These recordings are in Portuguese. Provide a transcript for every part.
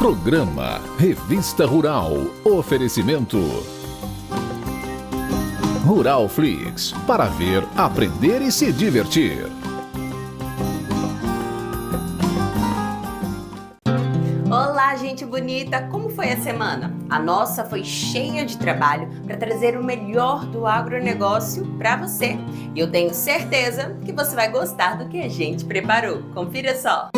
Programa Revista Rural. Oferecimento Rural Flix. Para ver, aprender e se divertir. Olá, gente bonita! Como foi a semana? A nossa foi cheia de trabalho para trazer o melhor do agronegócio para você. E eu tenho certeza que você vai gostar do que a gente preparou. Confira só!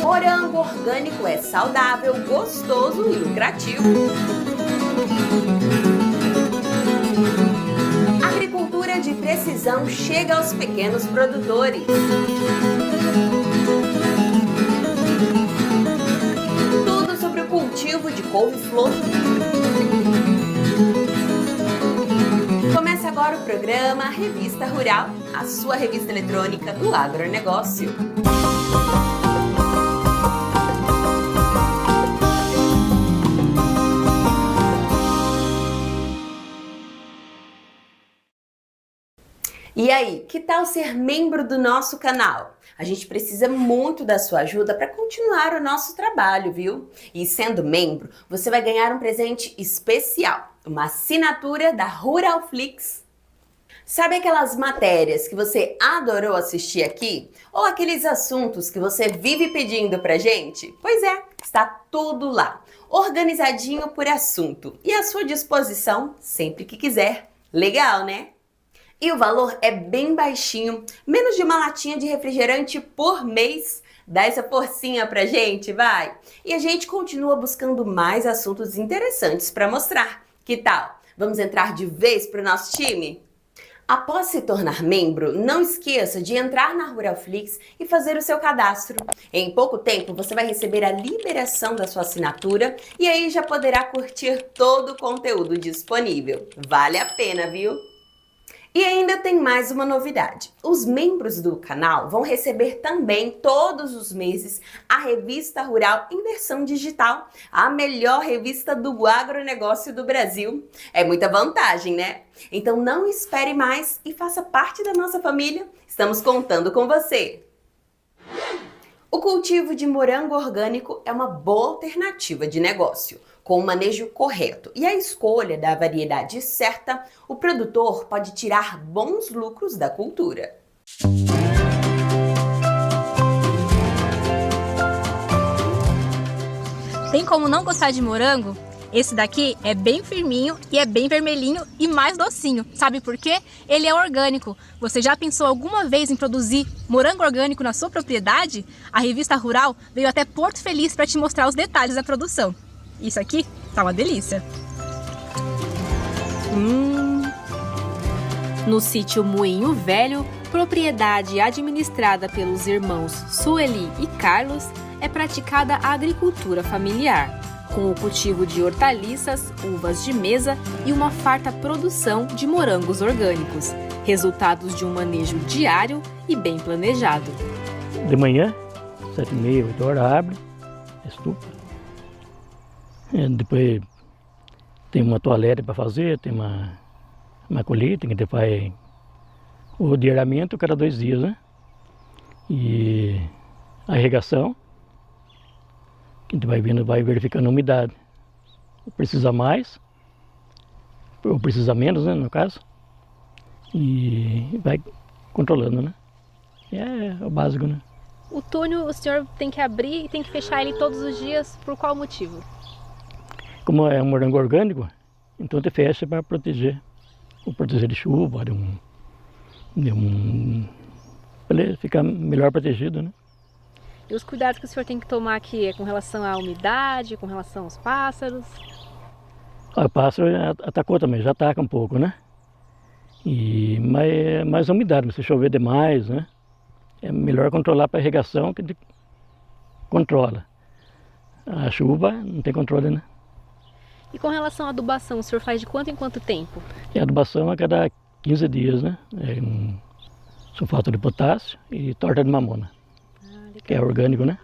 Morango orgânico é saudável, gostoso e lucrativo. Agricultura de precisão chega aos pequenos produtores. Tudo sobre o cultivo de couve-flor. Começa agora o programa Revista Rural, a sua revista eletrônica do agronegócio. E aí, que tal ser membro do nosso canal? A gente precisa muito da sua ajuda para continuar o nosso trabalho, viu? E sendo membro, você vai ganhar um presente especial, uma assinatura da Rural Flix. Sabe aquelas matérias que você adorou assistir aqui? Ou aqueles assuntos que você vive pedindo pra gente? Pois é, está tudo lá, organizadinho por assunto e à sua disposição sempre que quiser. Legal, né? E o valor é bem baixinho, menos de uma latinha de refrigerante por mês. Dá essa forcinha pra gente, vai! E a gente continua buscando mais assuntos interessantes para mostrar. Que tal? Vamos entrar de vez pro nosso time? Após se tornar membro, não esqueça de entrar na Rural Flix e fazer o seu cadastro. Em pouco tempo você vai receber a liberação da sua assinatura e aí já poderá curtir todo o conteúdo disponível. Vale a pena, viu? E ainda tem mais uma novidade. Os membros do canal vão receber também todos os meses a Revista Rural em versão digital, a melhor revista do agronegócio do Brasil. É muita vantagem, né? Então não espere mais e faça parte da nossa família. Estamos contando com você. O cultivo de morango orgânico é uma boa alternativa de negócio. Com o manejo correto e a escolha da variedade certa, o produtor pode tirar bons lucros da cultura. Tem como não gostar de morango? Esse daqui é bem firminho e é bem vermelhinho e mais docinho. Sabe por quê? Ele é orgânico. Você já pensou alguma vez em produzir morango orgânico na sua propriedade? A Revista Rural veio até Porto Feliz para te mostrar os detalhes da produção. Isso aqui tá uma delícia. No sítio Moinho Velho, propriedade administrada pelos irmãos Sueli e Carlos, é praticada a agricultura familiar, com o cultivo de hortaliças, uvas de mesa e uma farta produção de morangos orgânicos, resultados de um manejo diário e bem planejado. De manhã, 7h30, 8 horas, abre, estufa. Depois tem uma toalete para fazer, tem uma colheita que a gente faz o rodeamento cada 2 dias, né? E a irrigação, que a gente vai vendo, vai verificando a umidade. Precisa mais, ou precisa menos, né, no caso. E vai controlando, né? É o básico, né? O túnel o senhor tem que abrir e tem que fechar ele todos os dias, por qual motivo? Como é um morango orgânico, então a gente fecha para proteger. Ou proteger de chuva, para ele ficar melhor protegido, né? E os cuidados que o senhor tem que tomar aqui é com relação à umidade, com relação aos pássaros? O pássaro atacou também, já ataca um pouco, né? Mas a umidade, se chover demais, né? É melhor controlar para irrigação que controla. A chuva não tem controle, né? E com relação à adubação, o senhor faz de quanto em quanto tempo? A adubação a cada 15 dias, né? É sulfato de potássio e torta de mamona, que é orgânico, né?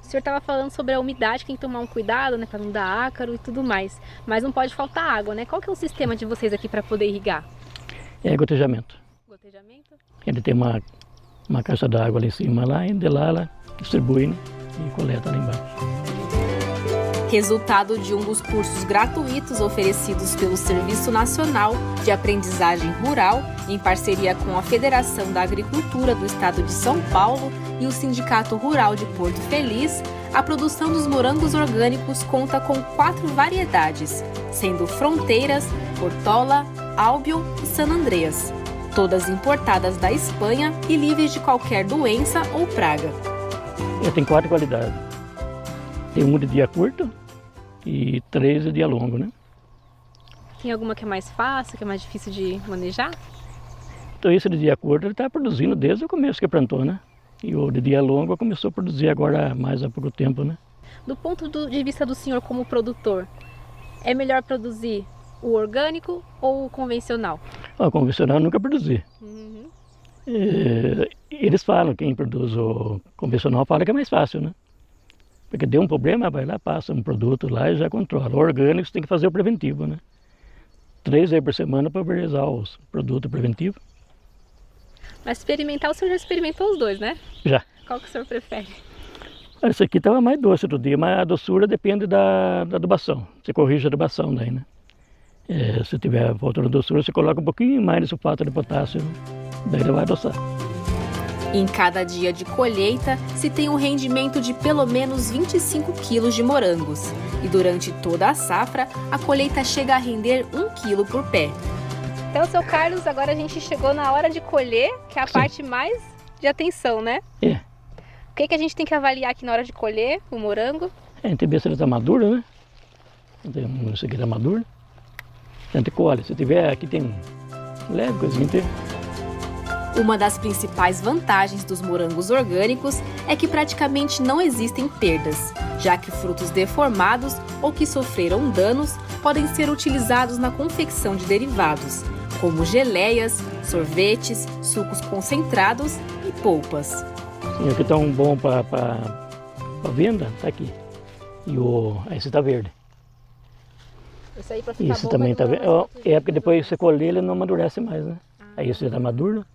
O senhor estava falando sobre a umidade, que tem que tomar um cuidado, né, para não dar ácaro e tudo mais. Mas não pode faltar água, né? Qual que é o sistema de vocês aqui para poder irrigar? É gotejamento. Gotejamento? Ele tem uma uma caixa d'água lá em cima, lá, e de lá ela distribui, né? E coleta lá embaixo. Resultado de um dos cursos gratuitos oferecidos pelo Serviço Nacional de Aprendizagem Rural, em parceria com a Federação da Agricultura do Estado de São Paulo e o Sindicato Rural de Porto Feliz, a produção dos morangos orgânicos conta com 4 variedades, sendo Fronteiras, Portola, Albion e San Andreas, todas importadas da Espanha e livres de qualquer doença ou praga. Tem 4 qualidades. Tem uma de dia curto e 3 de dia longo, né? Tem alguma que é mais fácil, que é mais difícil de manejar? Então esse de dia curto ele está produzindo desde o começo que plantou, né? E o de dia longo começou a produzir agora mais há pouco tempo, né? Do ponto de vista do senhor como produtor, é melhor produzir o orgânico ou o convencional? O convencional eu nunca produzi. Eles falam, quem produz o convencional fala que é mais fácil, né? Porque deu um problema, vai lá, passa um produto lá e já controla. O orgânico você tem que fazer o preventivo, né? 3 vezes por semana para realizar os produtos preventivos. Mas experimentar, o senhor já experimentou os dois, né? Já. Qual que o senhor prefere? Esse aqui estava mais doce outro dia, mas a doçura depende da adubação. Você corrige a adubação daí, né? Se tiver faltando doçura, você coloca um pouquinho mais de sulfato de potássio, daí ele vai adoçar. Em cada dia de colheita, se tem um rendimento de pelo menos 25 quilos de morangos. E durante toda a safra, a colheita chega a render 1 quilo por pé. Então, seu Carlos, agora a gente chegou na hora de colher, que é a parte mais de atenção, né? É. O que a gente tem que avaliar aqui na hora de colher o morango? A gente vê se ele está maduro, né? Esse aqui está maduro. A gente colhe. Se tiver, aqui tem leve coisinha inteira. Uma das principais vantagens dos morangos orgânicos é que praticamente não existem perdas, já que frutos deformados ou que sofreram danos podem ser utilizados na confecção de derivados, como geleias, sorvetes, sucos concentrados e polpas. Sim, aqui está um bom para venda, está aqui. E esse está verde. Esse aí para ficar Esse bom, também está vai verde. demorar mais É porque depois você colher ele não amadurece mais, né? Aí esse já está maduro.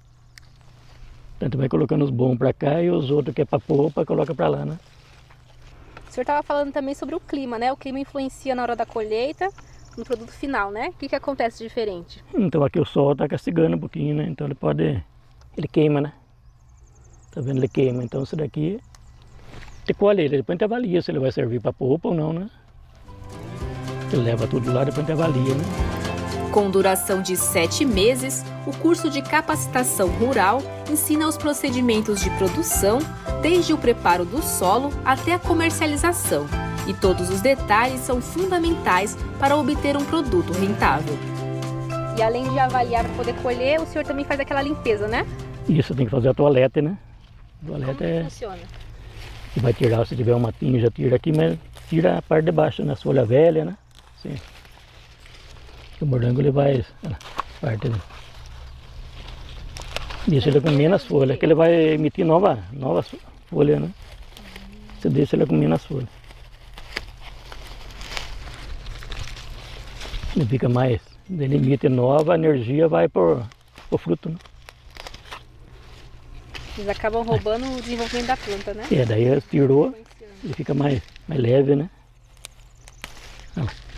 Então vai colocando os bons para cá e os outros que é para polpa, coloca para lá, né? O senhor estava falando também sobre o clima, né? O clima influencia na hora da colheita, no produto final, né? O que acontece de diferente? Então aqui o sol está castigando um pouquinho, né? Então ele queima, né? Tá vendo? Ele queima. Então isso daqui, você colhe ele, depois a gente avalia se ele vai servir para polpa ou não, né? Você leva tudo lá, depois a gente avalia, né? Com duração de 7 meses, o curso de capacitação rural ensina os procedimentos de produção, desde o preparo do solo até a comercialização. E todos os detalhes são fundamentais para obter um produto rentável. E além de avaliar para poder colher, o senhor também faz aquela limpeza, né? Isso, tem que fazer a toalete, né? A Como toalete que funciona? Você vai tirar, se tiver um matinho, já tira aqui, mas tira a parte de baixo, né? As folhas velhas, né? Sim. O morango ele vai, parte dele. Deixa ele com menos folhas, que ele vai emitir novas folhas, né? Você deixa ele com menos folhas. Ele fica mais, ele emite nova, a energia vai pro fruto, né? Eles acabam roubando o desenvolvimento da planta, né? Daí tirou, ele fica mais leve, né?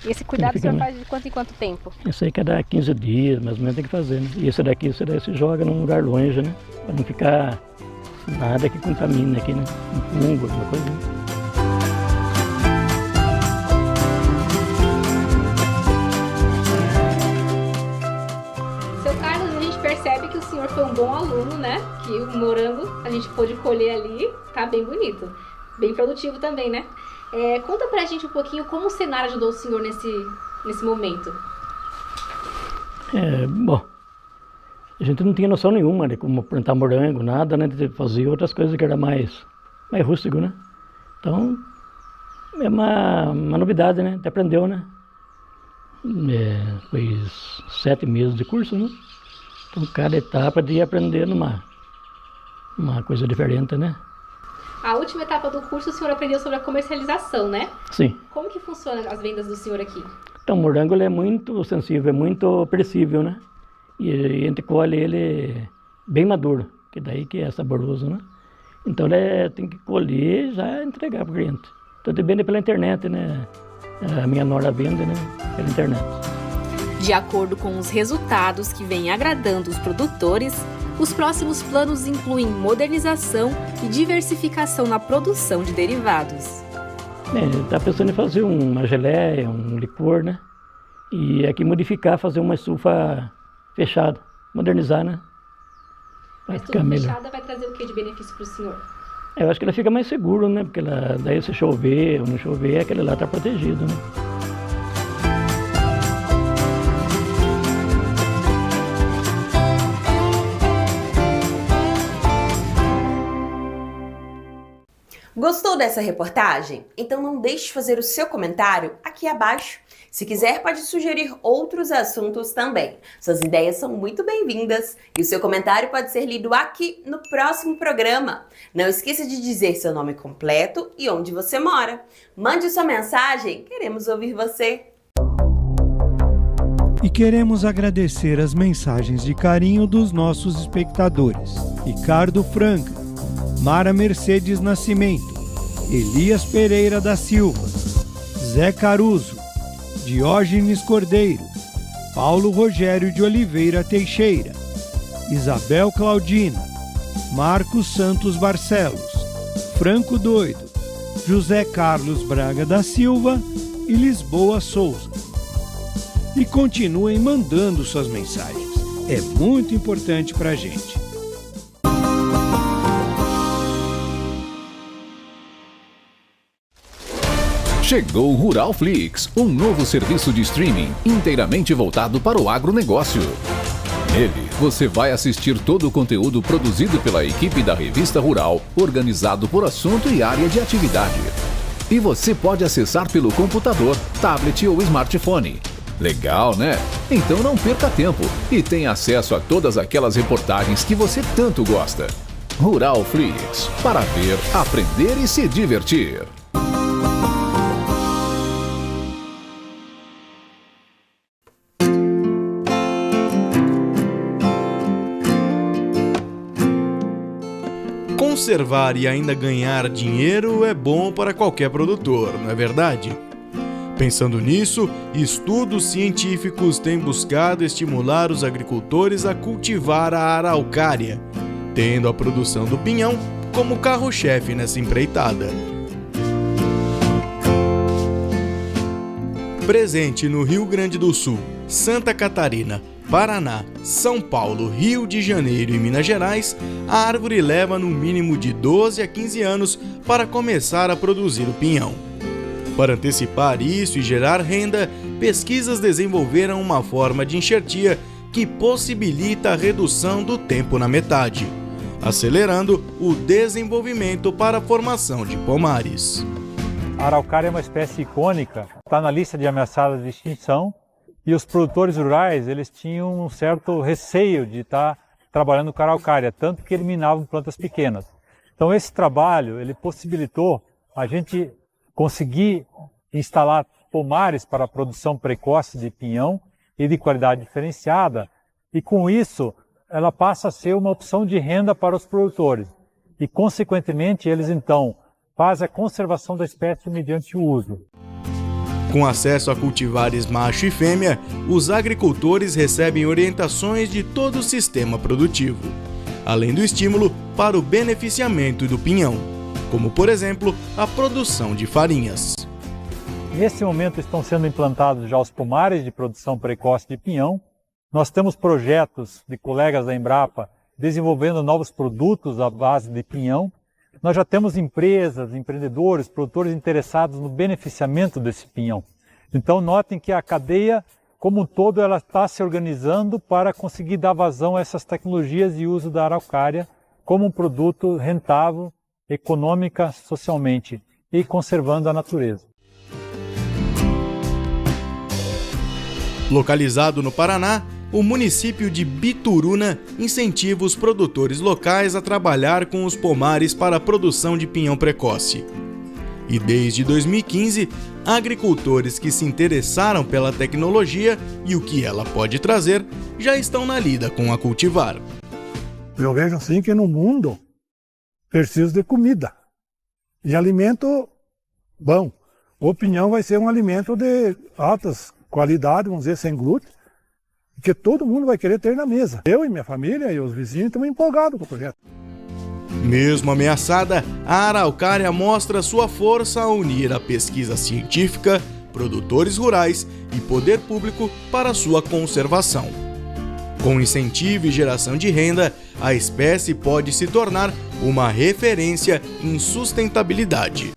E esse cuidado o fica, senhor né? faz de quanto em quanto tempo? Isso aí cada 15 dias, mais ou menos tem que fazer, né? E esse daí se joga num lugar longe, né? Para não ficar nada que contamine aqui, né? Um fungo, alguma coisa, né? Seu Carlos, a gente percebe que o senhor foi um bom aluno, né? Que o morango a gente pôde colher ali, tá bem bonito. Bem produtivo também, né? Conta pra gente um pouquinho como o Senar ajudou o senhor nesse momento. Bom, a gente não tinha noção nenhuma de como plantar morango, nada, né? De fazer outras coisas que era mais rústico, né? Então, é uma novidade, né? Até aprendeu, né? Foi 7 meses de curso, né? Então, cada etapa de ir aprendendo uma coisa diferente, né? A última etapa do curso o senhor aprendeu sobre a comercialização, né? Sim. Como que funcionam as vendas do senhor aqui? Então, o morango ele é muito sensível, é muito perecível, né? E a gente colhe ele bem maduro. que daí que é saboroso, né? Então ele tem que colher e já entregar para o cliente. Então ele vende pela internet, né? A minha nora vende, né? Pela internet. De acordo com os resultados que vêm agradando os produtores, os próximos planos incluem modernização e diversificação na produção de derivados. Está pensando em fazer uma geleia, um licor, né? E aqui modificar, fazer uma estufa fechada, modernizar, né? Vai ficar melhor. Fechada vai trazer o que de benefício para o senhor? Eu acho que ela fica mais segura, né? Porque daí se chover ou não chover, aquele lá está protegido, né? Gostou dessa reportagem? Então não deixe de fazer o seu comentário aqui abaixo. Se quiser, pode sugerir outros assuntos também. Suas ideias são muito bem-vindas e o seu comentário pode ser lido aqui no próximo programa. Não esqueça de dizer seu nome completo e onde você mora. Mande sua mensagem, queremos ouvir você. E queremos agradecer as mensagens de carinho dos nossos espectadores. Ricardo Franca, Mara Mercedes Nascimento, Elias Pereira da Silva, Zé Caruso, Diógenes Cordeiro, Paulo Rogério de Oliveira Teixeira, Isabel Claudina, Marcos Santos Barcelos, Franco Doido, José Carlos Braga da Silva e Lisboa Souza. E continuem mandando suas mensagens. É muito importante para a gente. Chegou o Ruralflix, um novo serviço de streaming inteiramente voltado para o agronegócio. Nele, você vai assistir todo o conteúdo produzido pela equipe da Revista Rural, organizado por assunto e área de atividade. E você pode acessar pelo computador, tablet ou smartphone. Legal, né? Então não perca tempo e tenha acesso a todas aquelas reportagens que você tanto gosta. Ruralflix, para ver, aprender e se divertir. Conservar e ainda ganhar dinheiro é bom para qualquer produtor, não é verdade? Pensando nisso, estudos científicos têm buscado estimular os agricultores a cultivar a araucária, tendo a produção do pinhão como carro-chefe nessa empreitada. Presente no Rio Grande do Sul, Santa Catarina, Paraná, São Paulo, Rio de Janeiro e Minas Gerais, a árvore leva no mínimo de 12 a 15 anos para começar a produzir o pinhão. Para antecipar isso e gerar renda, pesquisas desenvolveram uma forma de enxertia que possibilita a redução do tempo na metade, acelerando o desenvolvimento para a formação de pomares. A araucária é uma espécie icônica, está na lista de ameaçadas de extinção. E os produtores rurais, eles tinham um certo receio de estar trabalhando com a araucária, tanto que eliminavam plantas pequenas. Então esse trabalho, ele possibilitou a gente conseguir instalar pomares para a produção precoce de pinhão e de qualidade diferenciada, e com isso ela passa a ser uma opção de renda para os produtores. E consequentemente eles então fazem a conservação da espécie mediante o uso. Com acesso a cultivares macho e fêmea, os agricultores recebem orientações de todo o sistema produtivo, além do estímulo para o beneficiamento do pinhão, como por exemplo a produção de farinhas. Nesse momento estão sendo implantados já os pomares de produção precoce de pinhão. Nós temos projetos de colegas da Embrapa desenvolvendo novos produtos à base de pinhão. Nós já temos empresas, empreendedores, produtores interessados no beneficiamento desse pinhão. Então notem que a cadeia, como um todo, ela está se organizando para conseguir dar vazão a essas tecnologias e uso da araucária como um produto rentável, econômica, socialmente e conservando a natureza. Localizado no Paraná, o município de Bituruna incentiva os produtores locais a trabalhar com os pomares para a produção de pinhão precoce. E desde 2015, agricultores que se interessaram pela tecnologia e o que ela pode trazer já estão na lida com a cultivar. Eu vejo assim que no mundo precisa de comida e alimento bom. O pinhão vai ser um alimento de altas qualidades, vamos dizer, sem glúten, que todo mundo vai querer ter na mesa. Eu e minha família e os vizinhos estamos empolgados com o projeto. Mesmo ameaçada, a araucária mostra sua força ao unir a pesquisa científica, produtores rurais e poder público para sua conservação. Com incentivo e geração de renda, a espécie pode se tornar uma referência em sustentabilidade.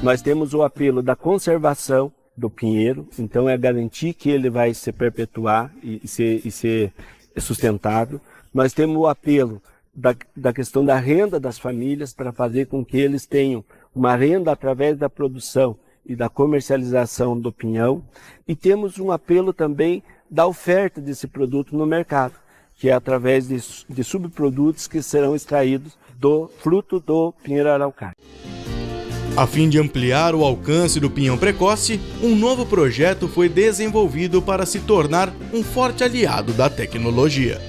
Nós temos o apelo da conservação do pinheiro, então é garantir que ele vai se perpetuar e ser sustentado. Nós temos o apelo da questão da renda das famílias para fazer com que eles tenham uma renda através da produção e da comercialização do pinhão. E temos um apelo também da oferta desse produto no mercado, que é através de subprodutos que serão extraídos do fruto do pinheiro araucária. A fim de ampliar o alcance do pinhão precoce, um novo projeto foi desenvolvido para se tornar um forte aliado da tecnologia.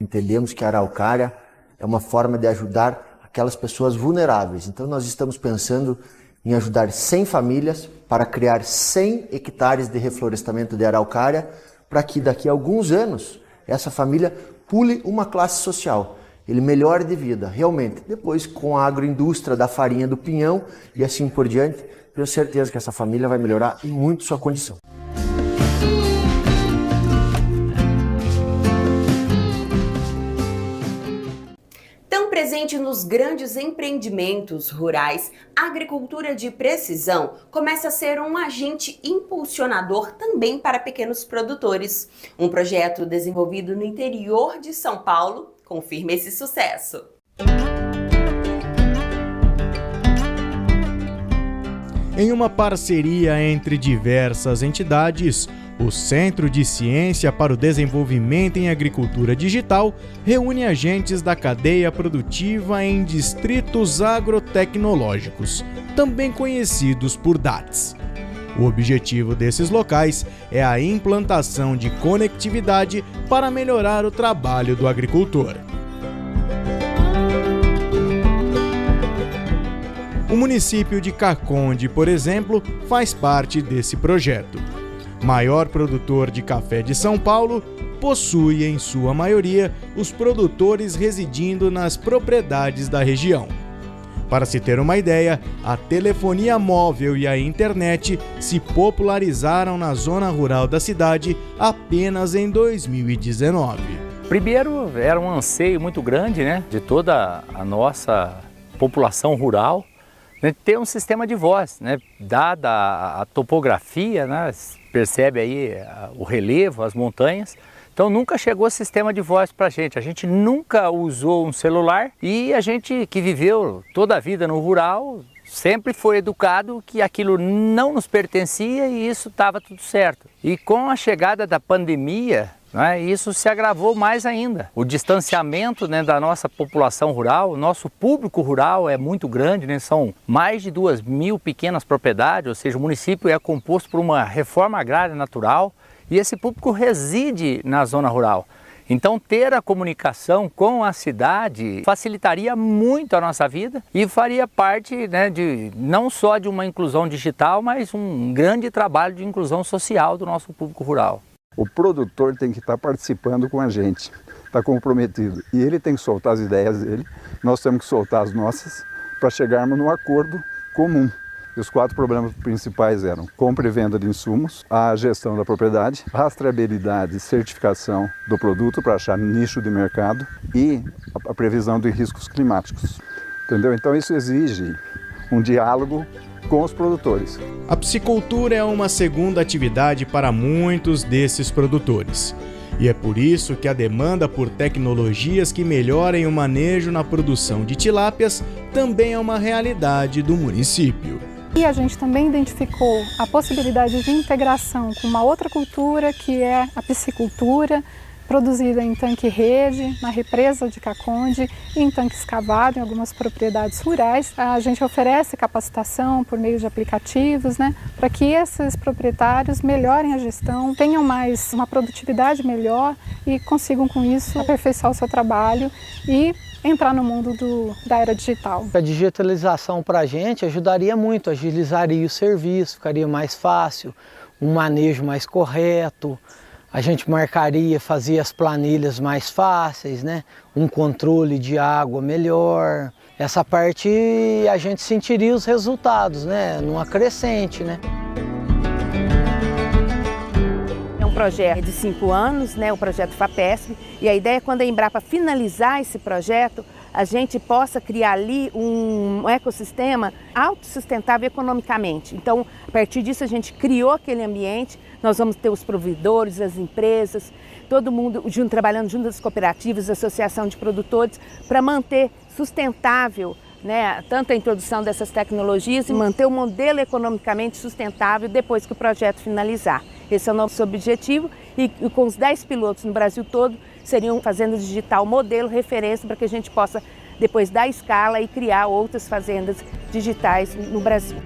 Entendemos que a araucária é uma forma de ajudar aquelas pessoas vulneráveis. Então nós estamos pensando em ajudar 100 famílias para criar 100 hectares de reflorestamento de araucária, para que daqui a alguns anos essa família pule uma classe social. Ele melhore de vida, realmente. Depois, com a agroindústria da farinha do pinhão e assim por diante, tenho certeza que essa família vai melhorar em muito sua condição. Tão presente nos grandes empreendimentos rurais, a agricultura de precisão começa a ser um agente impulsionador também para pequenos produtores. Um projeto desenvolvido no interior de São Paulo confirma esse sucesso. Em uma parceria entre diversas entidades, o Centro de Ciência para o Desenvolvimento em Agricultura Digital reúne agentes da cadeia produtiva em distritos agrotecnológicos, também conhecidos por DATs. O objetivo desses locais é a implantação de conectividade para melhorar o trabalho do agricultor. O município de Caconde, por exemplo, faz parte desse projeto. Maior produtor de café de São Paulo, possui, em sua maioria, os produtores residindo nas propriedades da região. Para se ter uma ideia, a telefonia móvel e a internet se popularizaram na zona rural da cidade apenas em 2019. Primeiro, era um anseio muito grande, de toda a nossa população rural, ter um sistema de voz, dada a topografia, percebe aí o relevo, as montanhas. Então nunca chegou sistema de voz para a gente nunca usou um celular e a gente que viveu toda a vida no rural sempre foi educado que aquilo não nos pertencia e isso estava tudo certo. E com a chegada da pandemia, isso se agravou mais ainda. O distanciamento da nossa população rural, o nosso público rural é muito grande, são mais de 2.000 pequenas propriedades, ou seja, o município é composto por uma reforma agrária natural, e esse público reside na zona rural. Então ter a comunicação com a cidade facilitaria muito a nossa vida e faria parte não só de uma inclusão digital, mas um grande trabalho de inclusão social do nosso público rural. O produtor tem que estar participando com a gente, está comprometido. E ele tem que soltar as ideias dele, nós temos que soltar as nossas para chegarmos num acordo comum. E os 4 problemas principais eram compra e venda de insumos, a gestão da propriedade, rastreabilidade e certificação do produto para achar nicho de mercado e a previsão de riscos climáticos. Entendeu? Então isso exige um diálogo com os produtores. A piscicultura é uma segunda atividade para muitos desses produtores. E é por isso que a demanda por tecnologias que melhorem o manejo na produção de tilápias também é uma realidade do município. E a gente também identificou a possibilidade de integração com uma outra cultura, que é a piscicultura, produzida em tanque-rede, na represa de Caconde, em tanque escavado em algumas propriedades rurais. A gente oferece capacitação por meio de aplicativos, né, para que esses proprietários melhorem a gestão, tenham mais uma produtividade melhor e consigam com isso aperfeiçoar o seu trabalho e entrar no mundo da era digital. A digitalização para a gente ajudaria muito, agilizaria o serviço, ficaria mais fácil, um manejo mais correto, a gente marcaria, fazia as planilhas mais fáceis, né? Um controle de água melhor. Essa parte a gente sentiria os resultados, né? Numa crescente, né? Projeto de 5 anos, né, o projeto FAPESP, e a ideia é quando a Embrapa finalizar esse projeto, a gente possa criar ali um ecossistema autossustentável economicamente. Então, a partir disso, a gente criou aquele ambiente, nós vamos ter os provedores, as empresas, todo mundo trabalhando junto das cooperativas, associação de produtores, para manter sustentável, né, tanto a introdução dessas tecnologias e manter o modelo economicamente sustentável depois que o projeto finalizar. Esse é o nosso objetivo e com os 10 pilotos no Brasil todo, seriam fazendas digital modelo, referência para que a gente possa depois dar escala e criar outras fazendas digitais no Brasil.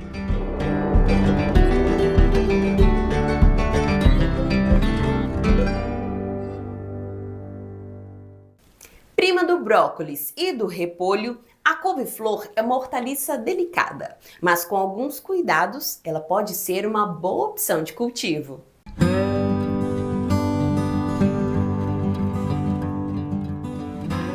Prima do brócolis e do repolho, a couve-flor é uma hortaliça delicada, mas com alguns cuidados, ela pode ser uma boa opção de cultivo.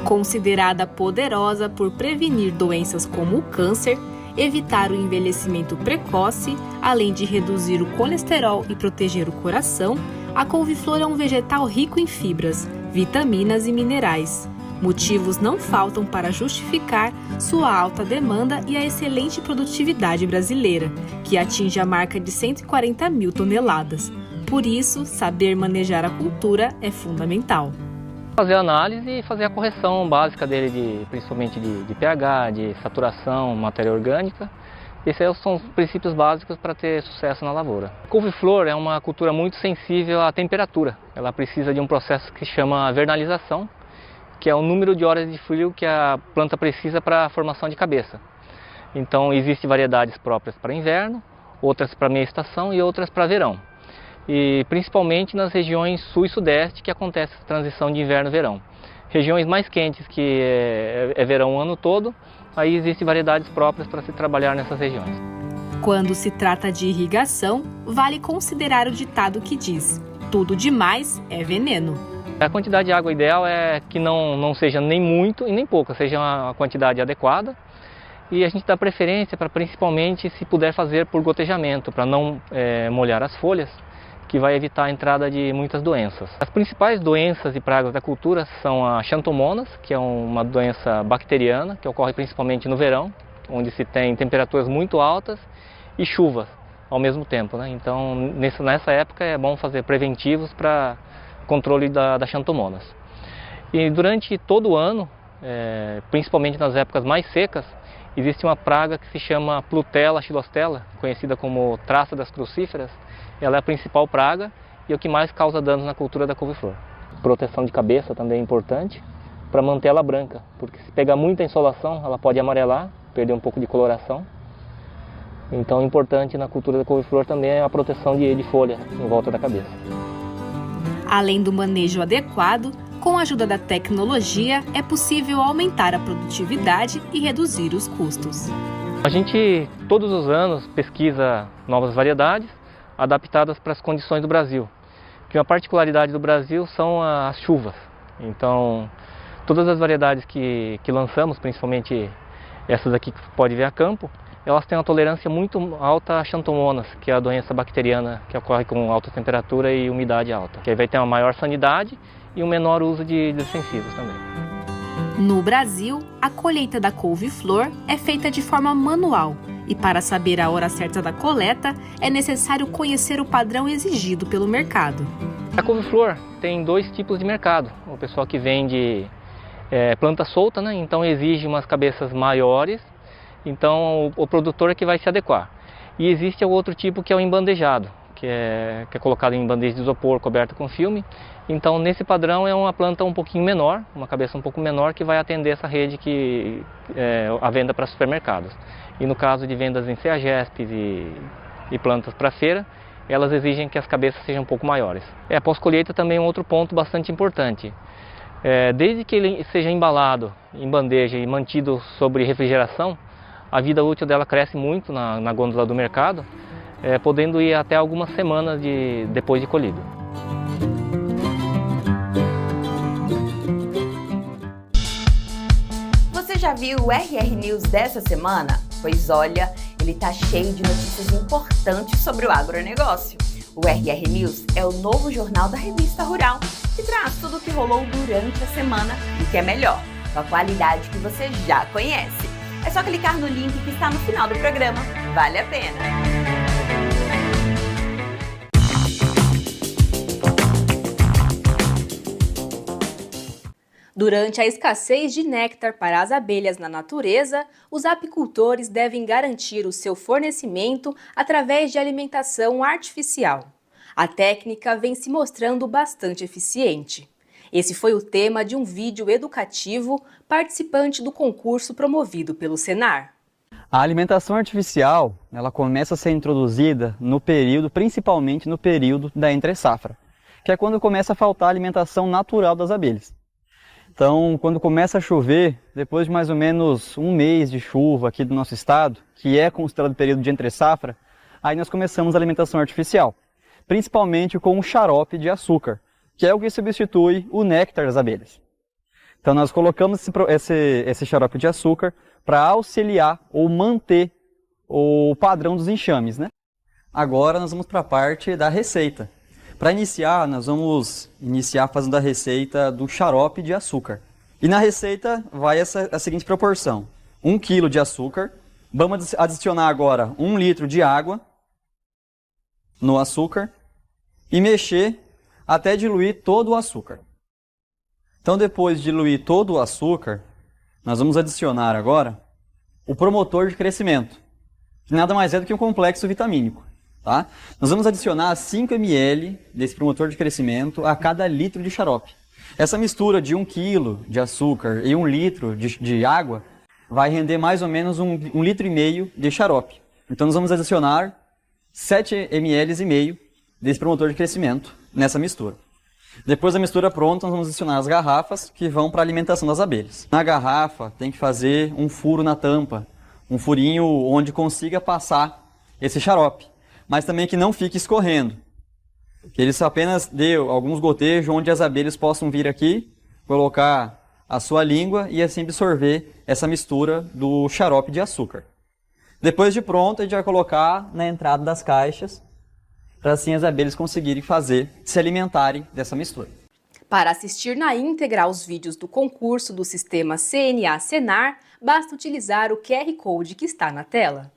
Considerada poderosa por prevenir doenças como o câncer, evitar o envelhecimento precoce, além de reduzir o colesterol e proteger o coração, a couve-flor é um vegetal rico em fibras, vitaminas e minerais. Motivos não faltam para justificar sua alta demanda e a excelente produtividade brasileira, que atinge a marca de 140 mil toneladas. Por isso, saber manejar a cultura é fundamental. Fazer a análise e fazer a correção básica dele, principalmente de pH, de saturação, matéria orgânica. Esses são os princípios básicos para ter sucesso na lavoura. A couve-flor é uma cultura muito sensível à temperatura. Ela precisa de um processo que se chama vernalização, que é o número de horas de frio que a planta precisa para a formação de cabeça. Então, existem variedades próprias para inverno, outras para meia estação e outras para verão. E principalmente nas regiões sul e sudeste que acontece a transição de inverno-verão. Regiões mais quentes, que é verão o ano todo, aí existem variedades próprias para se trabalhar nessas regiões. Quando se trata de irrigação, vale considerar o ditado que diz: tudo demais é veneno. A quantidade de água ideal é que não seja nem muito e nem pouca, seja uma quantidade adequada. E a gente dá preferência para, principalmente, se puder fazer por gotejamento, para não molhar as folhas, que vai evitar a entrada de muitas doenças. As principais doenças e pragas da cultura são a xantomonas, que é uma doença bacteriana, que ocorre principalmente no verão, onde se tem temperaturas muito altas e chuvas ao mesmo tempo, né? Então, nessa época é bom fazer preventivos para controle das xantomonas. E durante todo o ano, principalmente nas épocas mais secas, existe uma praga que se chama Plutella xylostella, conhecida como traça das crucíferas. Ela é a principal praga e é o que mais causa danos na cultura da couve-flor. Proteção de cabeça também é importante para manter ela branca, porque se pegar muita insolação ela pode amarelar, perder um pouco de coloração. Então, importante na cultura da couve-flor também é a proteção de folha em volta da cabeça. Além do manejo adequado, com a ajuda da tecnologia, é possível aumentar a produtividade e reduzir os custos. A gente, todos os anos, pesquisa novas variedades adaptadas para as condições do Brasil. Que uma particularidade do Brasil são as chuvas. Então, todas as variedades que lançamos, principalmente essas aqui que pode ver a campo, elas têm uma tolerância muito alta a xantomonas, que é a doença bacteriana que ocorre com alta temperatura e umidade alta. Que aí vai ter uma maior sanidade e um menor uso de defensivos também. No Brasil, a colheita da couve-flor é feita de forma manual e para saber a hora certa da coleta é necessário conhecer o padrão exigido pelo mercado. A couve-flor tem 2 tipos de mercado. O pessoal que vende planta solta, né? Então exige umas cabeças maiores. Então o produtor é que vai se adequar. E existe o outro tipo que é o embandejado, que é colocada em bandeja de isopor coberta com filme. Então, nesse padrão é uma planta um pouquinho menor, uma cabeça um pouco menor, que vai atender essa rede que é a venda para supermercados. E no caso de vendas em CEAGESP e plantas para feira, elas exigem que as cabeças sejam um pouco maiores. A pós-colheita também é um outro ponto bastante importante. Desde que ele seja embalado em bandeja e mantido sobre refrigeração, a vida útil dela cresce muito na gôndola do mercado, podendo ir até algumas semanas depois de colhido. Você já viu o RR News dessa semana? Pois olha, ele tá cheio de notícias importantes sobre o agronegócio. O RR News é o novo jornal da Revista Rural, que traz tudo o que rolou durante a semana e que é melhor, com a qualidade que você já conhece. É só clicar no link que está no final do programa. Vale a pena! Durante a escassez de néctar para as abelhas na natureza, os apicultores devem garantir o seu fornecimento através de alimentação artificial. A técnica vem se mostrando bastante eficiente. Esse foi o tema de um vídeo educativo participante do concurso promovido pelo Senar. A alimentação artificial, ela começa a ser introduzida principalmente no período da entre-safra, que é quando começa a faltar a alimentação natural das abelhas. Então, quando começa a chover, depois de mais ou menos um mês de chuva aqui do nosso estado, que é considerado período de entre-safra, aí nós começamos a alimentação artificial, principalmente com o xarope de açúcar, que é o que substitui o néctar das abelhas. Então, nós colocamos esse xarope de açúcar para auxiliar ou manter o padrão dos enxames, né? Agora nós vamos para a parte da receita. Para iniciar, nós vamos iniciar fazendo a receita do xarope de açúcar. E na receita vai a seguinte proporção: 1 kg de açúcar, vamos adicionar agora 1 litro de água no açúcar e mexer até diluir todo o açúcar. Então, depois de diluir todo o açúcar, nós vamos adicionar agora o promotor de crescimento, que nada mais é do que um complexo vitamínico. Tá? Nós vamos adicionar 5 ml desse promotor de crescimento a cada litro de xarope. Essa mistura de 1 kg de açúcar e 1 litro de água vai render mais ou menos 1,5 litro de xarope. Então nós vamos adicionar 7 ml e meio desse promotor de crescimento nessa mistura. Depois da mistura pronta, nós vamos adicionar as garrafas que vão para a alimentação das abelhas. Na garrafa tem que fazer um furo na tampa, um furinho onde consiga passar esse xarope, mas também que não fique escorrendo. Que ele apenas dê alguns gotejos onde as abelhas possam vir aqui, colocar a sua língua e assim absorver essa mistura do xarope de açúcar. Depois de pronto, a gente vai colocar na entrada das caixas, para assim as abelhas conseguirem se alimentarem dessa mistura. Para assistir na íntegra aos vídeos do concurso do sistema CNA Senar, basta utilizar o QR Code que está na tela.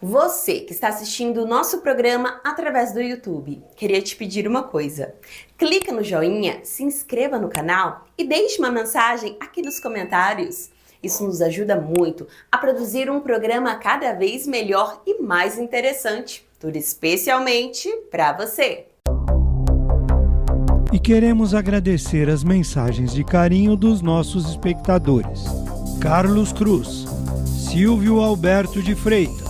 Você que está assistindo o nosso programa através do YouTube, queria te pedir uma coisa. Clica no joinha, se inscreva no canal e deixe uma mensagem aqui nos comentários. Isso nos ajuda muito a produzir um programa cada vez melhor e mais interessante, tudo especialmente para você. E queremos agradecer as mensagens de carinho dos nossos espectadores. Carlos Cruz, Silvio Alberto de Freitas,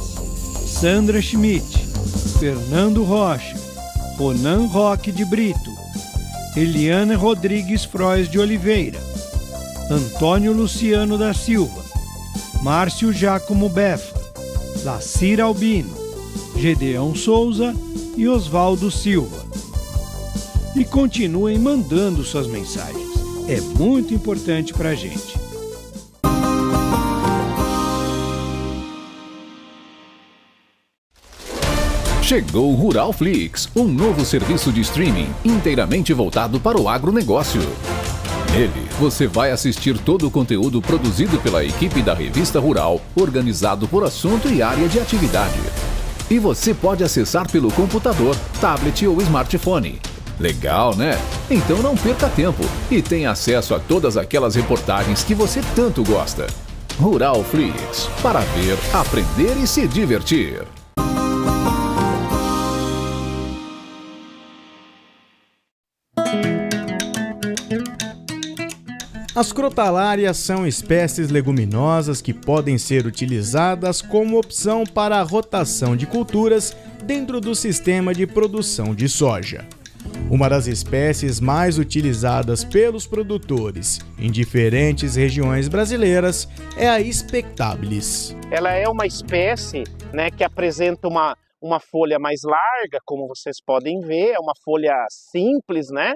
Sandra Schmidt, Fernando Rocha, Ronan Roque de Brito, Eliana Rodrigues Frois de Oliveira, Antônio Luciano da Silva, Márcio Giacomo Befa, Lacir Albino, Gedeão Souza e Oswaldo Silva. E continuem mandando suas mensagens, é muito importante para a gente. Chegou o Rural Flix, um novo serviço de streaming inteiramente voltado para o agronegócio. Nele, você vai assistir todo o conteúdo produzido pela equipe da Revista Rural, organizado por assunto e área de atividade. E você pode acessar pelo computador, tablet ou smartphone. Legal, né? Então não perca tempo e tenha acesso a todas aquelas reportagens que você tanto gosta. Rural Flix, para ver, aprender e se divertir. As crotalárias são espécies leguminosas que podem ser utilizadas como opção para a rotação de culturas dentro do sistema de produção de soja. Uma das espécies mais utilizadas pelos produtores em diferentes regiões brasileiras é a Spectabilis. Ela é uma espécie, né, que apresenta uma folha mais larga, como vocês podem ver, é uma folha simples, né?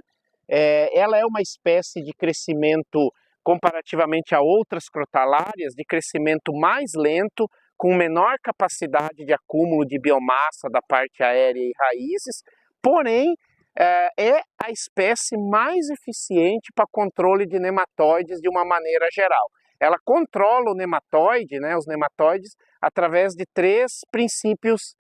Ela é uma espécie de crescimento, comparativamente a outras crotalárias, de crescimento mais lento, com menor capacidade de acúmulo de biomassa da parte aérea e raízes, porém é a espécie mais eficiente para controle de nematóides de uma maneira geral. Ela controla o nematóide, né, os nematóides, através de 3 princípios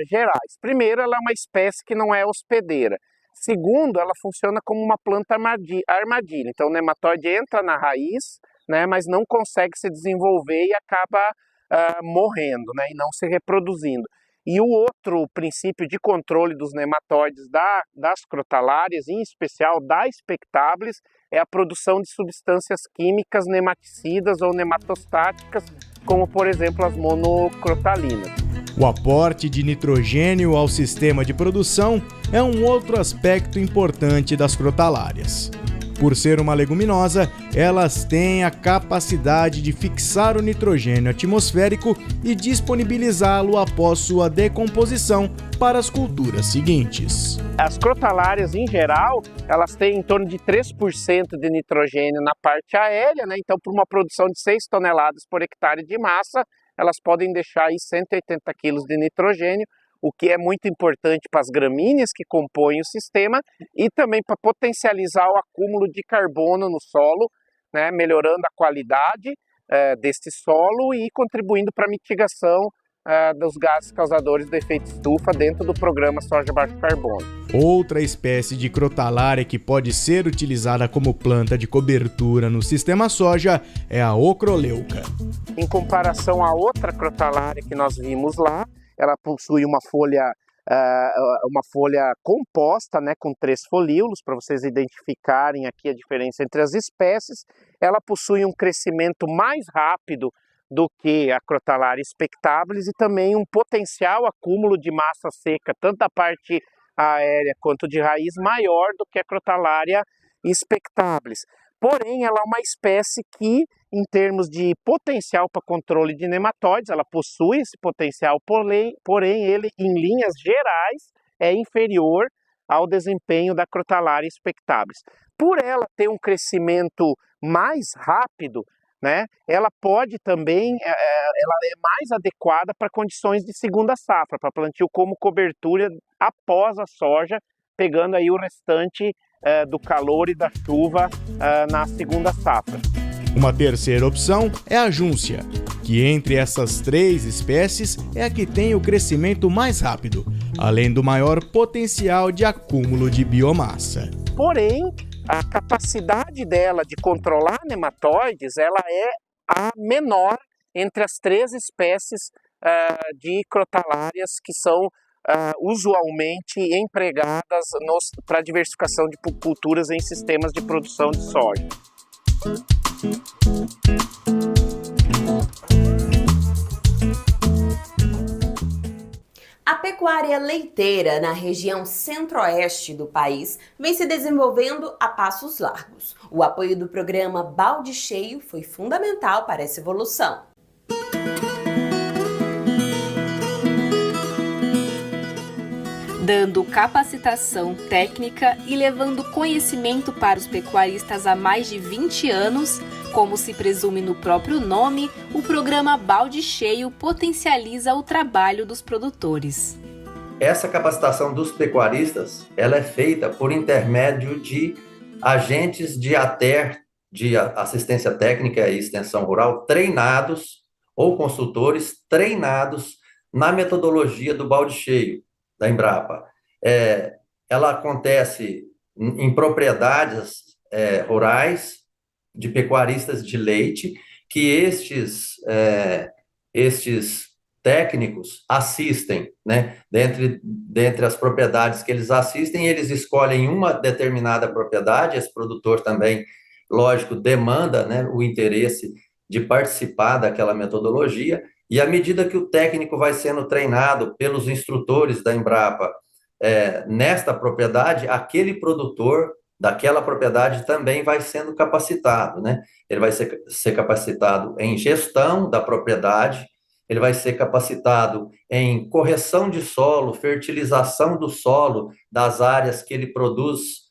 gerais. Primeiro, ela é uma espécie que não é hospedeira. Segundo, ela funciona como uma planta armadilha. Então, o nematóide entra na raiz, né, mas não consegue se desenvolver e acaba morrendo, né, e não se reproduzindo. E o outro princípio de controle dos nematóides das crotalárias, em especial da Spectabilis, é a produção de substâncias químicas nematicidas ou nematostáticas, como, por exemplo, as monocrotalinas. O aporte de nitrogênio ao sistema de produção é um outro aspecto importante das crotalárias. Por ser uma leguminosa, elas têm a capacidade de fixar o nitrogênio atmosférico e disponibilizá-lo após sua decomposição para as culturas seguintes. As crotalárias, em geral, elas têm em torno de 3% de nitrogênio na parte aérea, né? Então, por uma produção de 6 toneladas por hectare de massa, elas podem deixar aí 180 quilos de nitrogênio, o que é muito importante para as gramíneas que compõem o sistema e também para potencializar o acúmulo de carbono no solo, né, melhorando a qualidade desse solo e contribuindo para a mitigação dos gases causadores do efeito estufa dentro do programa Soja Baixo Carbono. Outra espécie de crotalária que pode ser utilizada como planta de cobertura no sistema soja é a ocroleuca. Em comparação à outra crotalária que nós vimos lá, ela possui uma folha composta, né, com 3 folíolos, para vocês identificarem aqui a diferença entre as espécies. Ela possui um crescimento mais rápido do que a crotalária Spectabilis e também um potencial acúmulo de massa seca, tanto da parte aérea quanto de raiz, maior do que a crotalária Spectabilis. Porém, ela é uma espécie que, em termos de potencial para controle de nematóides, ela possui esse potencial, porém ele, em linhas gerais, é inferior ao desempenho da crotalária Spectabilis. Por ela ter um crescimento mais rápido, né, ela pode também, ela é mais adequada para condições de segunda safra, para plantio como cobertura após a soja, pegando aí o restante do calor e da chuva na segunda safra. Uma terceira opção é a júncia, que entre essas 3 espécies é a que tem o crescimento mais rápido, além do maior potencial de acúmulo de biomassa. Porém, a capacidade dela de controlar nematóides, ela é a menor entre as 3 espécies de crotalárias que são usualmente empregadas para a diversificação de culturas em sistemas de produção de soja. A pecuária leiteira na região centro-oeste do país vem se desenvolvendo a passos largos. O apoio do programa Balde Cheio foi fundamental para essa evolução. Dando capacitação técnica e levando conhecimento para os pecuaristas há mais de 20 anos, como se presume no próprio nome, o programa Balde Cheio potencializa o trabalho dos produtores. Essa capacitação dos pecuaristas, ela é feita por intermédio de agentes de ATER, de assistência técnica e extensão rural, treinados, ou consultores treinados na metodologia do Balde Cheio, da Embrapa. Ela acontece em propriedades rurais de pecuaristas de leite que estes técnicos assistem, né? Dentre as propriedades que eles assistem, eles escolhem uma determinada propriedade. Esse produtor também, lógico, demanda, né, o interesse de participar daquela metodologia, e à medida que o técnico vai sendo treinado pelos instrutores da Embrapa nesta propriedade, aquele produtor daquela propriedade também vai sendo capacitado, né? Ele vai ser capacitado em gestão da propriedade, ele vai ser capacitado em correção de solo, fertilização do solo, das áreas que ele produz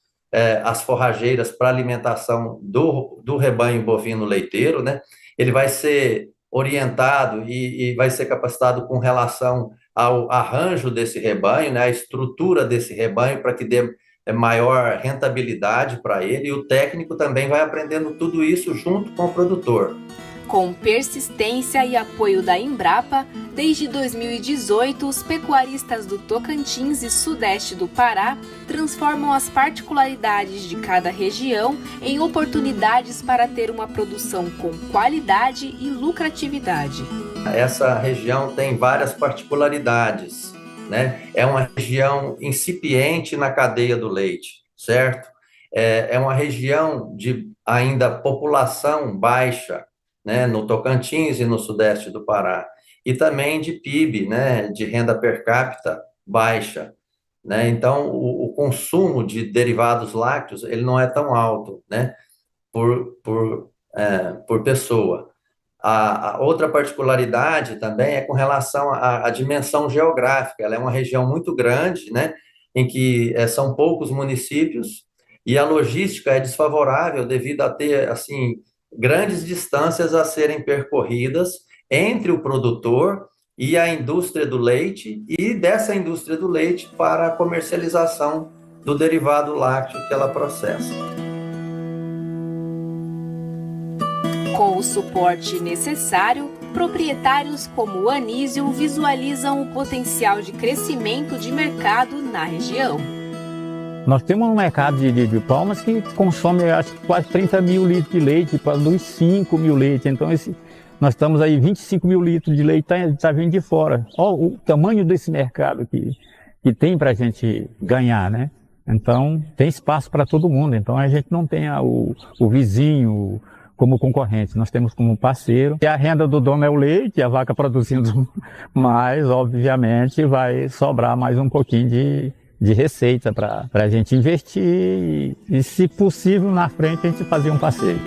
as forrageiras para alimentação do rebanho bovino leiteiro, né? Ele vai ser orientado e vai ser capacitado com relação ao arranjo desse rebanho, né? A estrutura desse rebanho, para que dê maior rentabilidade para ele, e o técnico também vai aprendendo tudo isso junto com o produtor. Com persistência e apoio da Embrapa, desde 2018, os pecuaristas do Tocantins e Sudeste do Pará transformam as particularidades de cada região em oportunidades para ter uma produção com qualidade e lucratividade. Essa região tem várias particularidades, né? É uma região incipiente na cadeia do leite, certo? É uma região de ainda população baixa, né, no Tocantins e no Sudeste do Pará, e também de PIB, né, de renda per capita baixa, né? Então o consumo de derivados lácteos ele não é tão alto, né, por pessoa. A outra particularidade também é com relação à dimensão geográfica. Ela é uma região muito grande, né, em que são poucos municípios, e a logística é desfavorável devido a ter, assim, grandes distâncias a serem percorridas entre o produtor e a indústria do leite, e dessa indústria do leite para a comercialização do derivado lácteo que ela processa. Com o suporte necessário, proprietários como o Anísio visualizam o potencial de crescimento de mercado na região. Nós temos um mercado de Palmas que consome, acho que quase 30 mil litros de leite, produz 5 mil leites. Então, nós estamos aí, 25 mil litros de leite está vindo de fora. Olha o tamanho desse mercado que tem para a gente ganhar, né? Então, tem espaço para todo mundo. Então, a gente não tem o vizinho como concorrente, nós temos como parceiro. E a renda do dono é o leite, a vaca produzindo mais, obviamente, vai sobrar mais um pouquinho de receita para a gente investir e, se possível, na frente a gente fazer um passeio.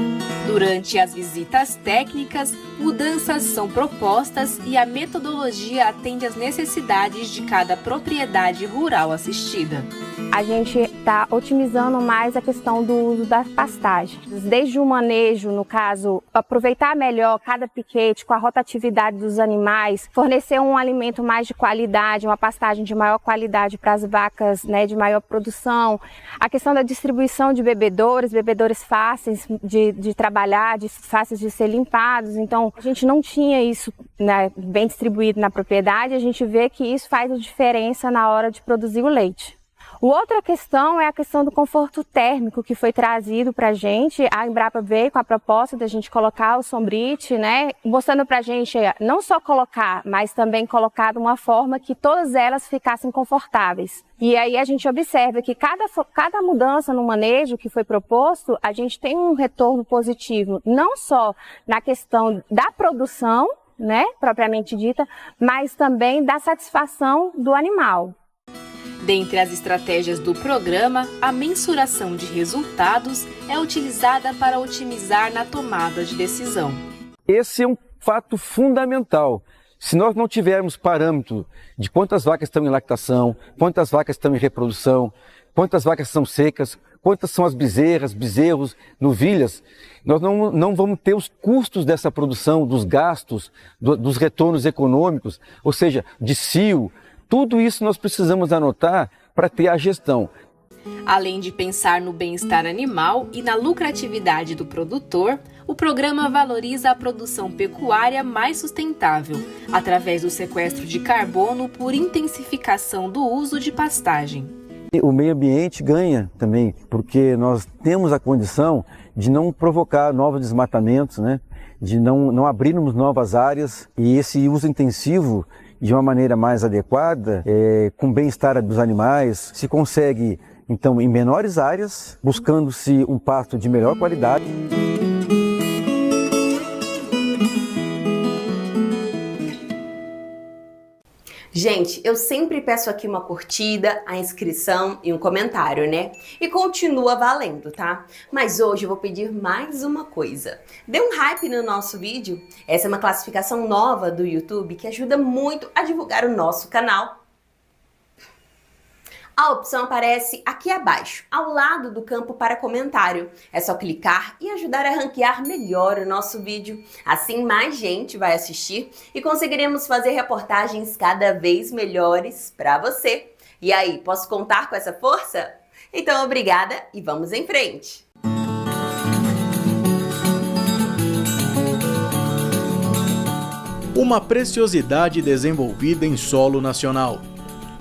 Durante as visitas técnicas, mudanças são propostas e a metodologia atende às necessidades de cada propriedade rural assistida. A gente está otimizando mais a questão do uso das pastagens. Desde o manejo, no caso, aproveitar melhor cada piquete com a rotatividade dos animais, fornecer um alimento mais de qualidade, uma pastagem de maior qualidade para as vacas, né, de maior produção. A questão da distribuição de bebedouros fáceis de trabalhar, fáceis de ser limpados. Então, a gente não tinha isso, né, bem distribuído na propriedade. A gente vê que isso faz a diferença na hora de produzir o leite. Outra questão é a questão do conforto térmico que foi trazido para a gente. A Embrapa veio com a proposta da gente colocar o Sombrite, né, mostrando para a gente não só colocar, mas também colocar de uma forma que todas elas ficassem confortáveis. E aí a gente observa que cada mudança no manejo que foi proposto, a gente tem um retorno positivo, não só na questão da produção, né, propriamente dita, mas também da satisfação do animal. Dentre as estratégias do programa, a mensuração de resultados é utilizada para otimizar na tomada de decisão. Esse é um fato fundamental. Se nós não tivermos parâmetro de quantas vacas estão em lactação, quantas vacas estão em reprodução, quantas vacas são secas, quantas são as bezerras, bezerros, novilhas, nós não vamos ter os custos dessa produção, dos gastos, dos retornos econômicos, ou seja, de cio. Tudo isso nós precisamos anotar para ter a gestão. Além de pensar no bem-estar animal e na lucratividade do produtor, o programa valoriza a produção pecuária mais sustentável, através do sequestro de carbono por intensificação do uso de pastagem. O meio ambiente ganha também, porque nós temos a condição de não provocar novos desmatamentos, né? De não abrirmos novas áreas, e esse uso intensivo de uma maneira mais adequada, com o bem-estar dos animais, se consegue então em menores áreas, buscando-se um pasto de melhor qualidade. Gente, eu sempre peço aqui uma curtida, a inscrição e um comentário, né? E continua valendo, tá? Mas hoje eu vou pedir mais uma coisa. Dê um hype no nosso vídeo. Essa é uma classificação nova do YouTube que ajuda muito a divulgar o nosso canal. A opção aparece aqui abaixo, ao lado do campo para comentário. É só clicar e ajudar a ranquear melhor o nosso vídeo. Assim mais gente vai assistir e conseguiremos fazer reportagens cada vez melhores para você. E aí, posso contar com essa força? Então obrigada e vamos em frente! Uma preciosidade desenvolvida em solo nacional.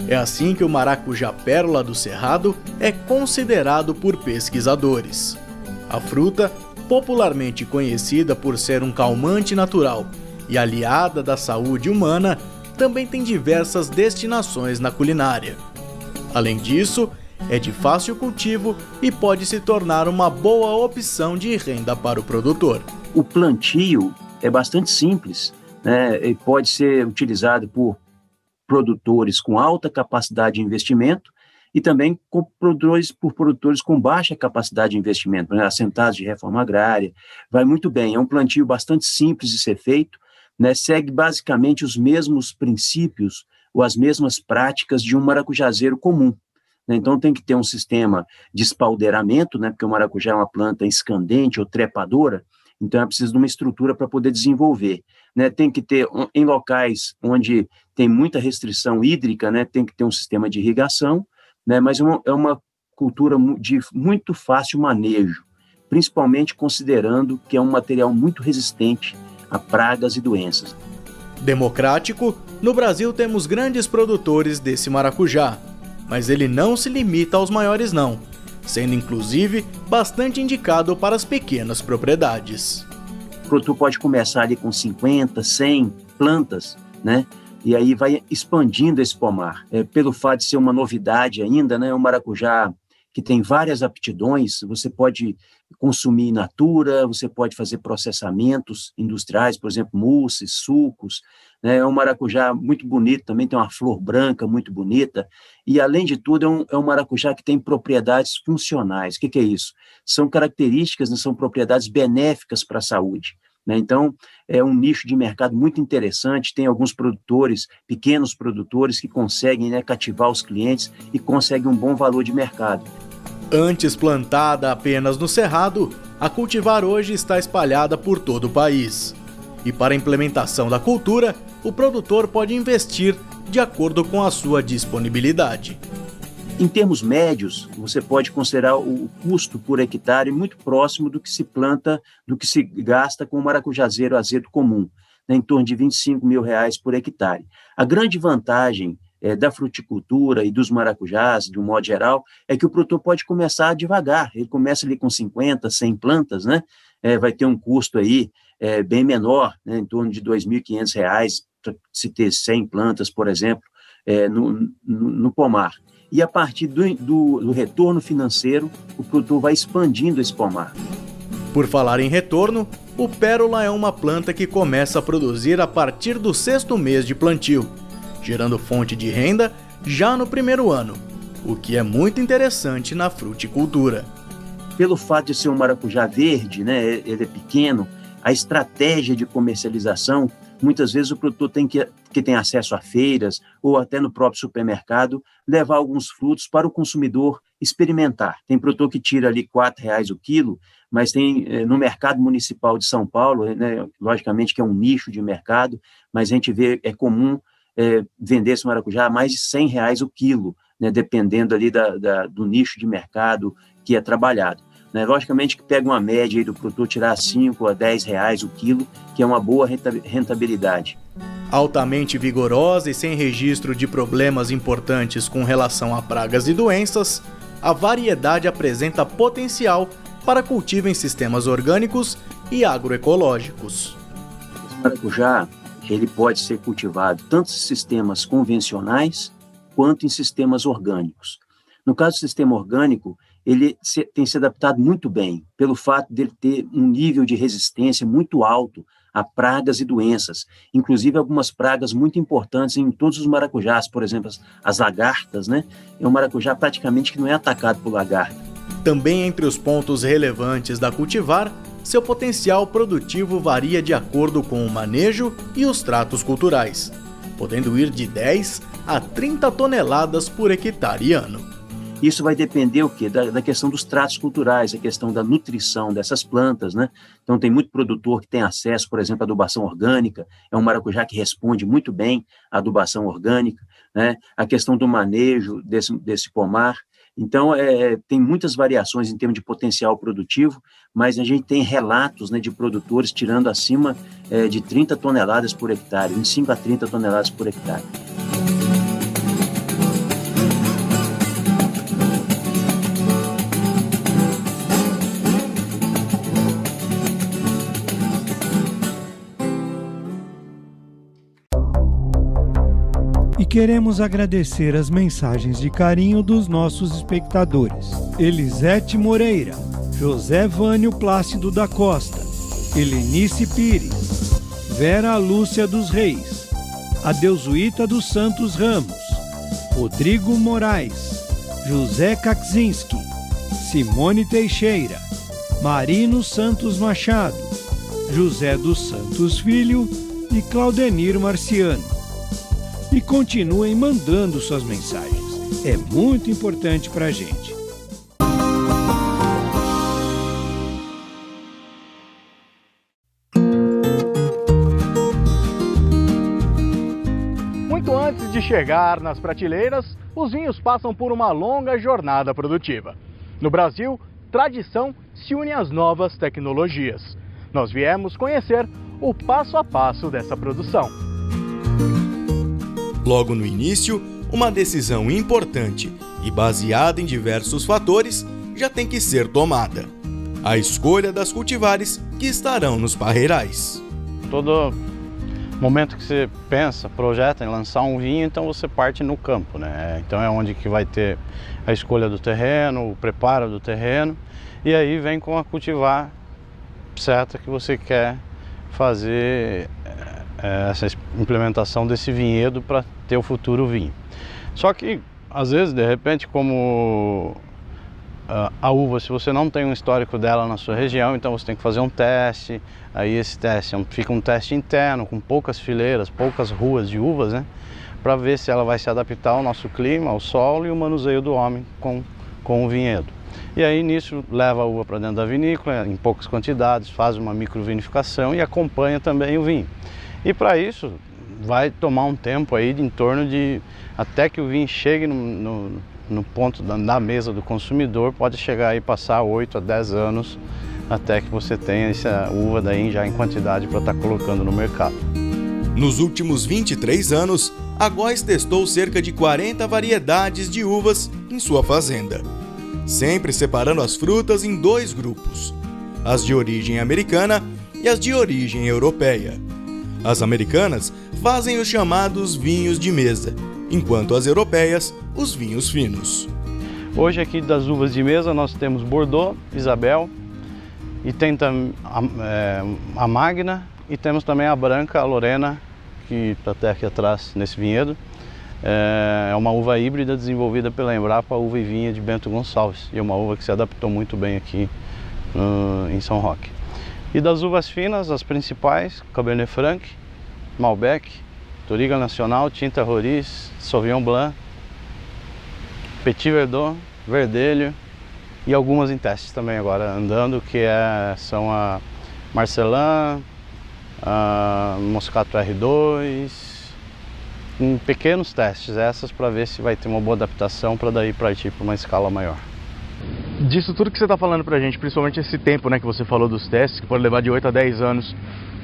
É assim que o maracujá pérola do Cerrado é considerado por pesquisadores. A fruta, popularmente conhecida por ser um calmante natural e aliada da saúde humana, também tem diversas destinações na culinária. Além disso, é de fácil cultivo e pode se tornar uma boa opção de renda para o produtor. O plantio é bastante simples, né? E pode ser utilizado por produtores com alta capacidade de investimento e também por produtores com baixa capacidade de investimento, né, assentados de reforma agrária. Vai muito bem, é um plantio bastante simples de ser feito, né, segue basicamente os mesmos princípios ou as mesmas práticas de um maracujazeiro comum. Né, então tem que ter um sistema de espaldeiramento, né, porque o maracujá é uma planta escandente ou trepadora, então é preciso de uma estrutura para poder desenvolver. Né, tem que ter, em locais onde tem muita restrição hídrica, né, tem que ter um sistema de irrigação, né, mas é uma cultura de muito fácil manejo, principalmente considerando que é um material muito resistente a pragas e doenças. Democrático, no Brasil temos grandes produtores desse maracujá, mas ele não se limita aos maiores não, sendo inclusive bastante indicado para as pequenas propriedades. O produtor pode começar ali com 50, 100 plantas, né? E aí vai expandindo esse pomar. Pelo fato de ser uma novidade ainda, né? O maracujá que tem várias aptidões, você pode consumir in natura, você pode fazer processamentos industriais, por exemplo, mousses, sucos, né? É um maracujá muito bonito, também tem uma flor branca muito bonita, e além de tudo é um maracujá que tem propriedades funcionais. O que é isso? São características, né? São propriedades benéficas para a saúde. Né? Então, é um nicho de mercado muito interessante, tem alguns produtores, pequenos produtores, que conseguem, né, cativar os clientes e conseguem um bom valor de mercado. Antes plantada apenas no Cerrado, a cultivar hoje está espalhada por todo o país. E para a implementação da cultura, o produtor pode investir de acordo com a sua disponibilidade. Em termos médios, você pode considerar o custo por hectare muito próximo do que se planta, do que se gasta com o maracujazeiro azedo comum, né, em torno de R$25 mil por hectare. A grande vantagem da fruticultura e dos maracujás, de um modo geral, é que o produtor pode começar devagar. Ele começa ali com 50, 100 plantas, né, vai ter um custo aí bem menor, né, em torno de R$2.500 para se ter 100 plantas, por exemplo, no pomar. E a partir do retorno financeiro, o produtor vai expandindo esse pomar. Por falar em retorno, o pérola é uma planta que começa a produzir a partir do 6º mês de plantio, gerando fonte de renda já no primeiro ano, o que é muito interessante na fruticultura. Pelo fato de ser um maracujá verde, né, ele é pequeno, a estratégia de comercialização, muitas vezes o produtor tem que tem acesso a feiras ou até no próprio supermercado, levar alguns frutos para o consumidor experimentar. Tem produtor que tira ali R$4 o quilo, mas tem no mercado municipal de São Paulo, né, logicamente que é um nicho de mercado, mas a gente vê, é comum vender esse maracujá a mais de R$100 o quilo, né, dependendo ali do nicho de mercado que é trabalhado. Né, logicamente que pega uma média aí do produtor tirar R$5 a R$10 o quilo, que é uma boa rentabilidade. Altamente vigorosa e sem registro de problemas importantes com relação a pragas e doenças, a variedade apresenta potencial para cultivo em sistemas orgânicos e agroecológicos. O maracujá, ele pode ser cultivado tanto em sistemas convencionais quanto em sistemas orgânicos. No caso do sistema orgânico, ele tem se adaptado muito bem, pelo fato de ele ter um nível de resistência muito alto a pragas e doenças, inclusive algumas pragas muito importantes em todos os maracujás, por exemplo, as lagartas, né? É um maracujá praticamente que não é atacado por lagarta. Também entre os pontos relevantes da cultivar, seu potencial produtivo varia de acordo com o manejo e os tratos culturais, podendo ir de 10 a 30 toneladas por hectare ano. Isso vai depender o quê? Da questão dos tratos culturais, a questão da nutrição dessas plantas, né? Então tem muito produtor que tem acesso, por exemplo, à adubação orgânica, é um maracujá que responde muito bem à adubação orgânica, né? A questão do manejo desse pomar. Então, tem muitas variações em termos de potencial produtivo, mas a gente tem relatos, né, de produtores tirando acima de 30 toneladas por hectare, 25 a 30 toneladas por hectare. E queremos agradecer as mensagens de carinho dos nossos espectadores. Elisete Moreira, José Vânio Plácido da Costa, Helenice Pires, Vera Lúcia dos Reis, Adeusuíta dos Santos Ramos, Rodrigo Moraes, José Kaczynski, Simone Teixeira, Marino Santos Machado, José dos Santos Filho e Claudenir Marciano. E continuem mandando suas mensagens. É muito importante para a gente. Muito antes de chegar nas prateleiras, os vinhos passam por uma longa jornada produtiva. No Brasil, tradição se une às novas tecnologias. Nós viemos conhecer o passo a passo dessa produção. Logo no início, uma decisão importante e baseada em diversos fatores já tem que ser tomada: a escolha das cultivares que estarão nos parreirais. Todo momento que você pensa, projeta em lançar um vinho, então você parte no campo, né? Então é onde que vai ter a escolha do terreno, o preparo do terreno, e aí vem com a cultivar certa que você quer fazer essa implementação desse vinhedo para ter o futuro vinho. Só que, às vezes, de repente, como a uva, se você não tem um histórico dela na sua região, então você tem que fazer um teste, aí esse teste fica um teste interno, com poucas fileiras, poucas ruas de uvas, né? Para ver se ela vai se adaptar ao nosso clima, ao solo e o manuseio do homem com o vinhedo. E aí nisso leva a uva para dentro da vinícola, em poucas quantidades, faz uma microvinificação e acompanha também o vinho. E para isso vai tomar um tempo aí em torno de, até que o vinho chegue no ponto da mesa do consumidor, pode chegar aí passar 8 a 10 anos até que você tenha essa uva daí já em quantidade para estar colocando no mercado. Nos últimos 23 anos, a Góes testou cerca de 40 variedades de uvas em sua fazenda, sempre separando as frutas em dois grupos: as de origem americana e as de origem europeia. As americanas fazem os chamados vinhos de mesa, enquanto as europeias, os vinhos finos. Hoje aqui das uvas de mesa nós temos Bordeaux, Isabel, e tem a Magna, e temos também a Branca, a Lorena, que está até aqui atrás nesse vinhedo. É uma uva híbrida desenvolvida pela Embrapa, uva e vinha de Bento Gonçalves, e é uma uva que se adaptou muito bem aqui em São Roque. E das uvas finas, as principais: Cabernet Franc, Malbec, Touriga Nacional, Tinta Roriz, Sauvignon Blanc, Petit Verdot, Verdelho e algumas em testes também agora andando, que são a Marcelin, a Moscato R2, em pequenos testes essas para ver se vai ter uma boa adaptação para daí partir para uma escala maior. Disso tudo que você está falando para a gente, principalmente esse tempo, né, que você falou dos testes, que pode levar de 8 a 10 anos,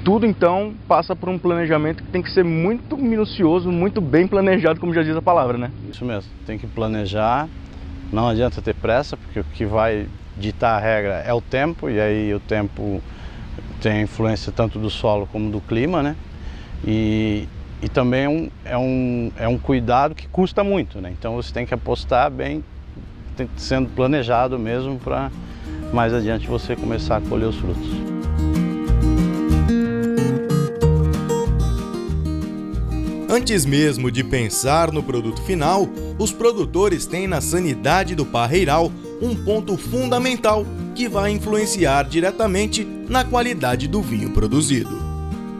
tudo então passa por um planejamento que tem que ser muito minucioso, muito bem planejado, como já diz a palavra, né? Isso mesmo, tem que planejar, não adianta ter pressa, porque o que vai ditar a regra é o tempo, e aí o tempo tem a influência tanto do solo como do clima, né? E também é um cuidado que custa muito, né? Então você tem que apostar bem, sendo planejado mesmo, para mais adiante você começar a colher os frutos. Antes mesmo de pensar no produto final, os produtores têm na sanidade do parreiral um ponto fundamental que vai influenciar diretamente na qualidade do vinho produzido.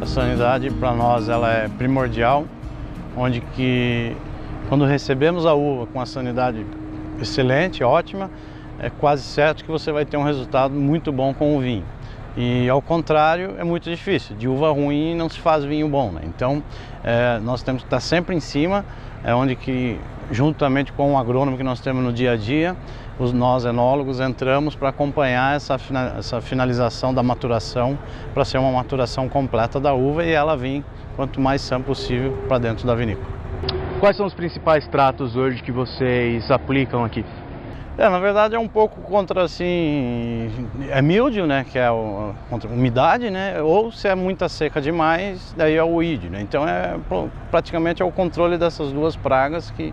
A sanidade para nós ela é primordial, onde que quando recebemos a uva com a sanidade excelente, ótima, é quase certo que você vai ter um resultado muito bom com o vinho. E ao contrário, é muito difícil. De uva ruim não se faz vinho bom, né? Então, nós temos que estar sempre em cima, onde que, juntamente com o agrônomo que nós temos no dia a dia, nós enólogos entramos para acompanhar essa finalização da maturação, para ser uma maturação completa da uva e ela vir quanto mais sã possível para dentro da vinícola. Quais são os principais tratos hoje que vocês aplicam aqui? Na verdade é um pouco contra, assim, é míldio, né, que é contra umidade, né, ou se é muita seca demais, daí é o weed, né, então praticamente é o controle dessas duas pragas que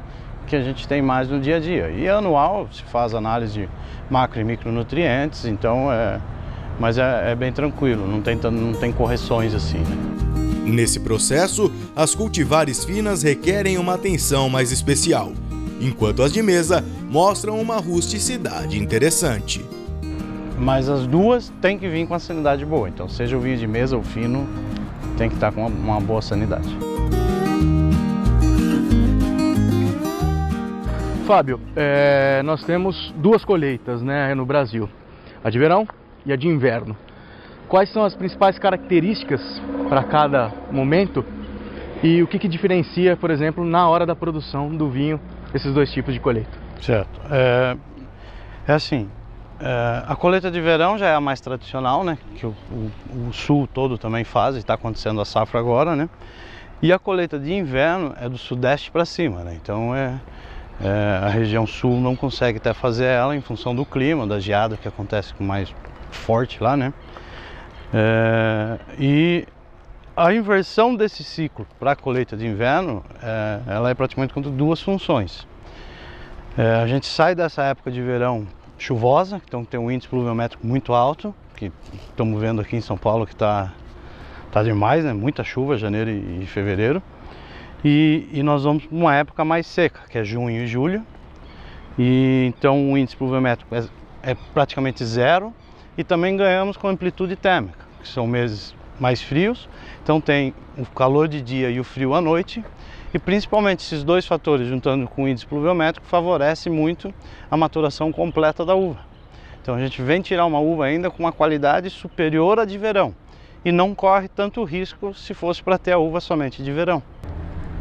a gente tem mais no dia a dia. E anual se faz análise de macro e micronutrientes, então mas é bem tranquilo, não tem correções assim, né. Nesse processo, as cultivares finas requerem uma atenção mais especial, enquanto as de mesa mostram uma rusticidade interessante. Mas as duas têm que vir com a sanidade boa, então seja o vinho de mesa ou fino, tem que estar com uma boa sanidade. Fábio, nós temos duas colheitas, né, no Brasil, a de verão e a de inverno. Quais são as principais características para cada momento e o que diferencia, por exemplo, na hora da produção do vinho, esses dois tipos de colheita? Certo. Assim, a colheita de verão já é a mais tradicional, né? Que o sul todo também faz, e está acontecendo a safra agora, né? E a colheita de inverno é do sudeste para cima, né? Então a região sul não consegue até fazer ela em função do clima, da geada que acontece com mais forte lá, né? E a inversão desse ciclo para a colheita de inverno, ela é praticamente com duas funções. A gente sai dessa época de verão chuvosa, então tem um índice pluviométrico muito alto, que estamos vendo aqui em São Paulo que está demais, né? Muita chuva, janeiro e fevereiro. E nós vamos para uma época mais seca, que é junho e julho. E então o índice pluviométrico é praticamente zero, e também ganhamos com amplitude térmica, que são meses mais frios, então tem o calor de dia e o frio à noite, e principalmente esses dois fatores, juntando com o índice pluviométrico, favorece muito a maturação completa da uva. Então a gente vem tirar uma uva ainda com uma qualidade superior à de verão, e não corre tanto risco se fosse para ter a uva somente de verão.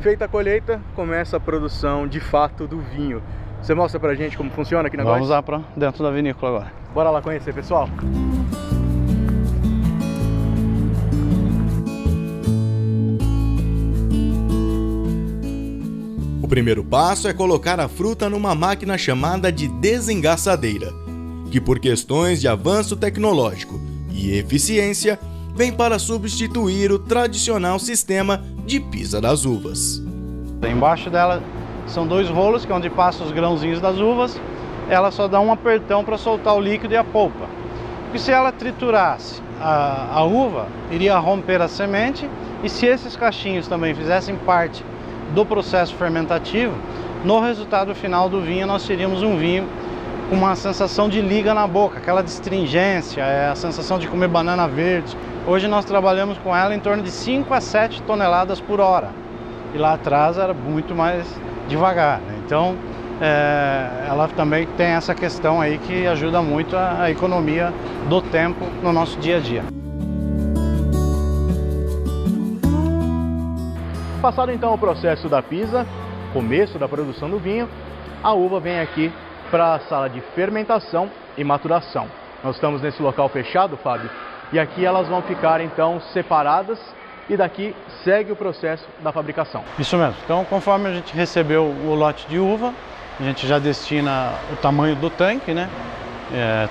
Feita a colheita, começa a produção de fato do vinho. Você mostra pra gente como funciona aqui na Vamos lá para dentro da vinícola agora. Bora lá conhecer, pessoal? O primeiro passo é colocar a fruta numa máquina chamada de desengaçadeira, que por questões de avanço tecnológico e eficiência, vem para substituir o tradicional sistema de pisa das uvas. Embaixo dela são dois rolos, que é onde passam os grãozinhos das uvas. Ela só dá um apertão para soltar o líquido e a polpa. Porque se ela triturasse a uva, iria romper a semente, e se esses cachinhos também fizessem parte do processo fermentativo, no resultado final do vinho nós teríamos um vinho com uma sensação de liga na boca, aquela astringência, a sensação de comer banana verde. Hoje nós trabalhamos com ela em torno de 5 a 7 toneladas por hora, e lá atrás era muito mais devagar, né? Então ela também tem essa questão aí que ajuda muito a economia do tempo no nosso dia a dia. Passado então o processo da pisa, começo da produção do vinho, a uva vem aqui para a sala de fermentação e maturação. Nós estamos nesse local fechado, Fábio, e aqui elas vão ficar então separadas e daqui segue o processo da fabricação. Isso mesmo. Então, conforme a gente recebeu o lote de uva, a gente já destina o tamanho do tanque, né?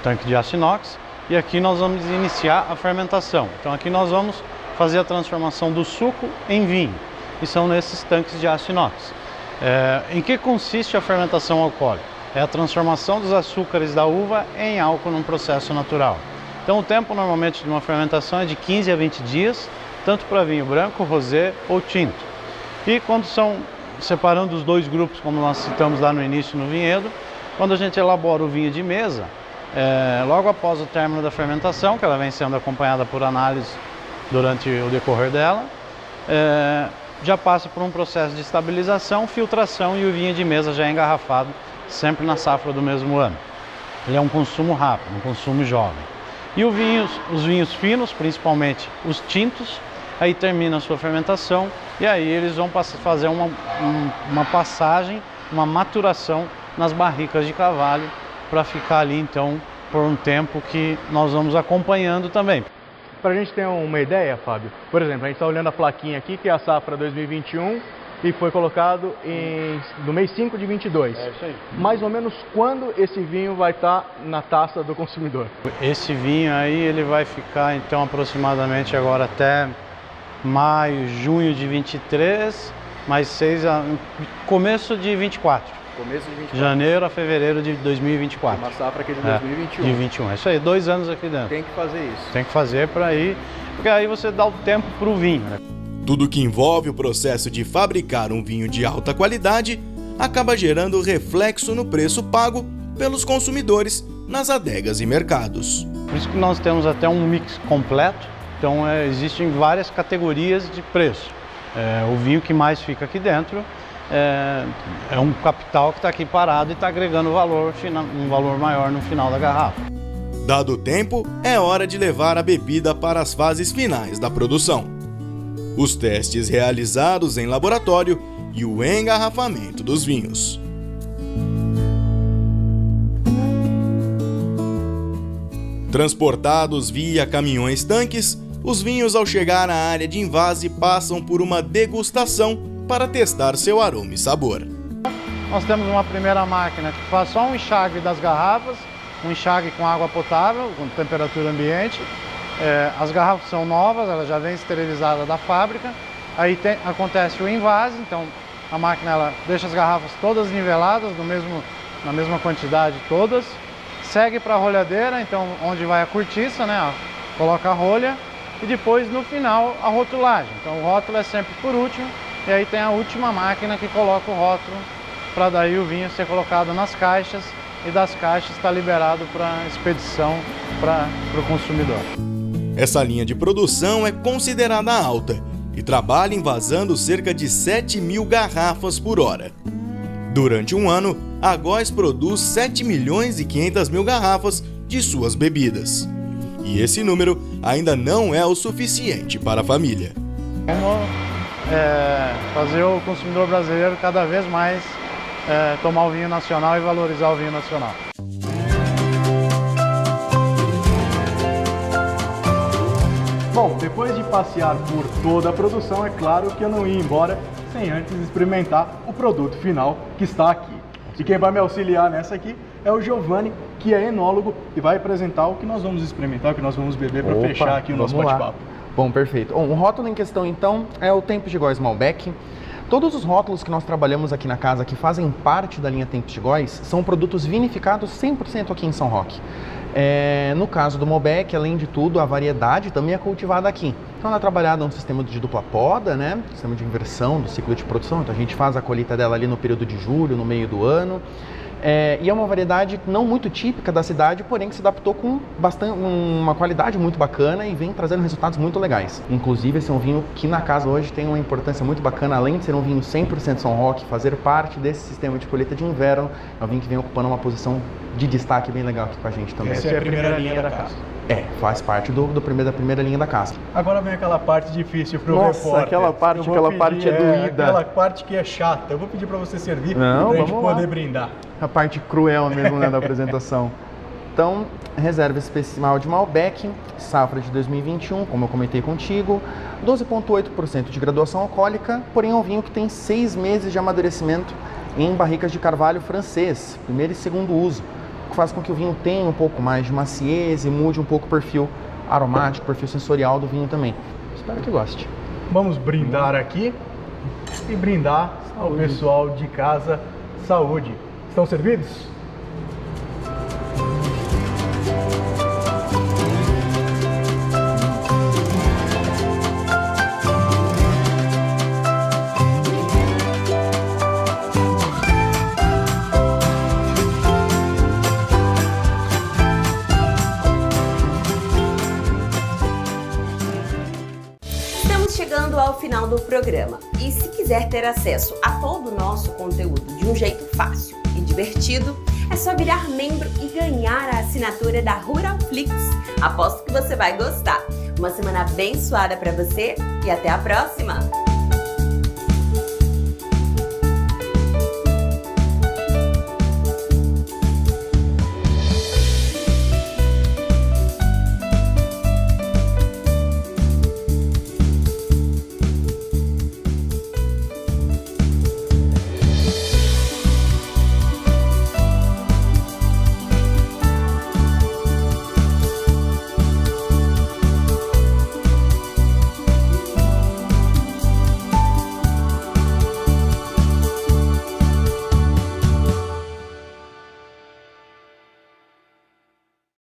Tanque de aço inox, e aqui nós vamos iniciar a fermentação. Então aqui nós vamos fazer a transformação do suco em vinho, e são nesses tanques de aço inox. Em que consiste a fermentação alcoólica? É a transformação dos açúcares da uva em álcool num processo natural. Então o tempo normalmente de uma fermentação é de 15 a 20 dias, tanto para vinho branco, rosé ou tinto. E quando são, separando os dois grupos, como nós citamos lá no início no vinhedo, quando a gente elabora o vinho de mesa, logo após o término da fermentação, que ela vem sendo acompanhada por análise durante o decorrer dela, já passa por um processo de estabilização, filtração e o vinho de mesa já é engarrafado sempre na safra do mesmo ano. Ele é um consumo rápido, um consumo jovem. E os vinhos finos, principalmente os tintos, aí termina a sua fermentação e aí eles vão fazer uma passagem, uma maturação nas barricas de carvalho para ficar ali então por um tempo que nós vamos acompanhando também. Para a gente ter uma ideia, Fábio, por exemplo, a gente está olhando a plaquinha aqui que é a safra 2021 e foi colocado no mês 5 de 22. É isso aí. Mais ou menos quando esse vinho vai estar na taça do consumidor? Esse vinho aí ele vai ficar então aproximadamente agora até maio, junho de 23, mais 6, começo de 24. Começo de 24. Janeiro a fevereiro de 2024. Uma safra aqui de 2021. De 21, é isso aí, 2 anos aqui dentro. Tem que fazer isso. Tem que fazer para ir, porque aí você dá o tempo para o vinho, né? Tudo que envolve o processo de fabricar um vinho de alta qualidade acaba gerando reflexo no preço pago pelos consumidores nas adegas e mercados. Por isso que nós temos até um mix completo, então existem várias categorias de preço. O vinho que mais fica aqui dentro é um capital que está aqui parado e está agregando um valor maior no final da garrafa. Dado o tempo, é hora de levar a bebida para as fases finais da produção. Os testes realizados em laboratório e o engarrafamento dos vinhos. Transportados via caminhões-tanques, os vinhos ao chegar à área de envase passam por uma degustação para testar seu aroma e sabor. Nós temos uma primeira máquina que faz só um enxágue das garrafas, um enxágue com água potável, com temperatura ambiente. As garrafas são novas, elas já vêm esterilizadas da fábrica. Aí acontece o envase, então a máquina ela deixa as garrafas todas niveladas, na mesma quantidade todas. Segue para a rolhadeira, então onde vai a cortiça, né? Coloca a rolha e depois no final a rotulagem. Então o rótulo é sempre por último e aí tem a última máquina que coloca o rótulo para daí o vinho ser colocado nas caixas e das caixas está liberado para expedição para o consumidor. Essa linha de produção é considerada alta e trabalha envasando cerca de 7.000 garrafas por hora. Durante um ano, a Góes produz 7.500.000 garrafas de suas bebidas. E esse número ainda não é o suficiente para a família. Vamos fazer o consumidor brasileiro cada vez mais tomar o vinho nacional e valorizar o vinho nacional. Bom, depois de passear por toda a produção, é claro que eu não ia embora sem antes experimentar o produto final que está aqui. E quem vai me auxiliar nessa aqui é o Giovanni, que é enólogo e vai apresentar o que nós vamos experimentar, o que nós vamos beber para fechar aqui o nosso bate-papo. Bom, perfeito. O rótulo em questão, então, é o Tempos de Góes Malbec. Todos os rótulos que nós trabalhamos aqui na casa, que fazem parte da linha Tempos de Góes, são produtos vinificados 100% aqui em São Roque. No caso do Malbec, além de tudo, a variedade também é cultivada aqui. Então ela é trabalhada no sistema de dupla poda, né? Sistema de inversão do ciclo de produção. Então a gente faz a colheita dela ali no período de julho, no meio do ano. E é uma variedade não muito típica da cidade, porém que se adaptou com uma qualidade muito bacana e vem trazendo resultados muito legais. Inclusive, esse é um vinho que na casa hoje tem uma importância muito bacana, além de ser um vinho 100% São Roque, fazer parte desse sistema de colheita de inverno, é um vinho que vem ocupando uma posição de destaque bem legal aqui com a gente também. Essa é a primeira linha da casa. Faz parte da primeira linha da casa. Agora vem aquela parte difícil pro repórter. Nossa, aquela parte é doída. Aquela parte que é chata. Eu vou pedir para você servir pra gente poder brindar. A parte cruel mesmo, né, da apresentação. Então, reserva especial de Malbec, safra de 2021, como eu comentei contigo, 12,8% de graduação alcoólica, porém é um vinho que tem 6 meses de amadurecimento em barricas de carvalho francês, primeiro e segundo uso, o que faz com que o vinho tenha um pouco mais de maciez e mude um pouco o perfil aromático, o perfil sensorial do vinho também. Espero que goste. Vamos brindar aqui e brindar ao pessoal de casa. Saúde. Estão servidos? Chegando ao final do programa. E se quiser ter acesso a todo o nosso conteúdo de um jeito fácil e divertido, é só virar membro e ganhar a assinatura da Ruralflix. Aposto que você vai gostar. Uma semana abençoada para você e até a próxima!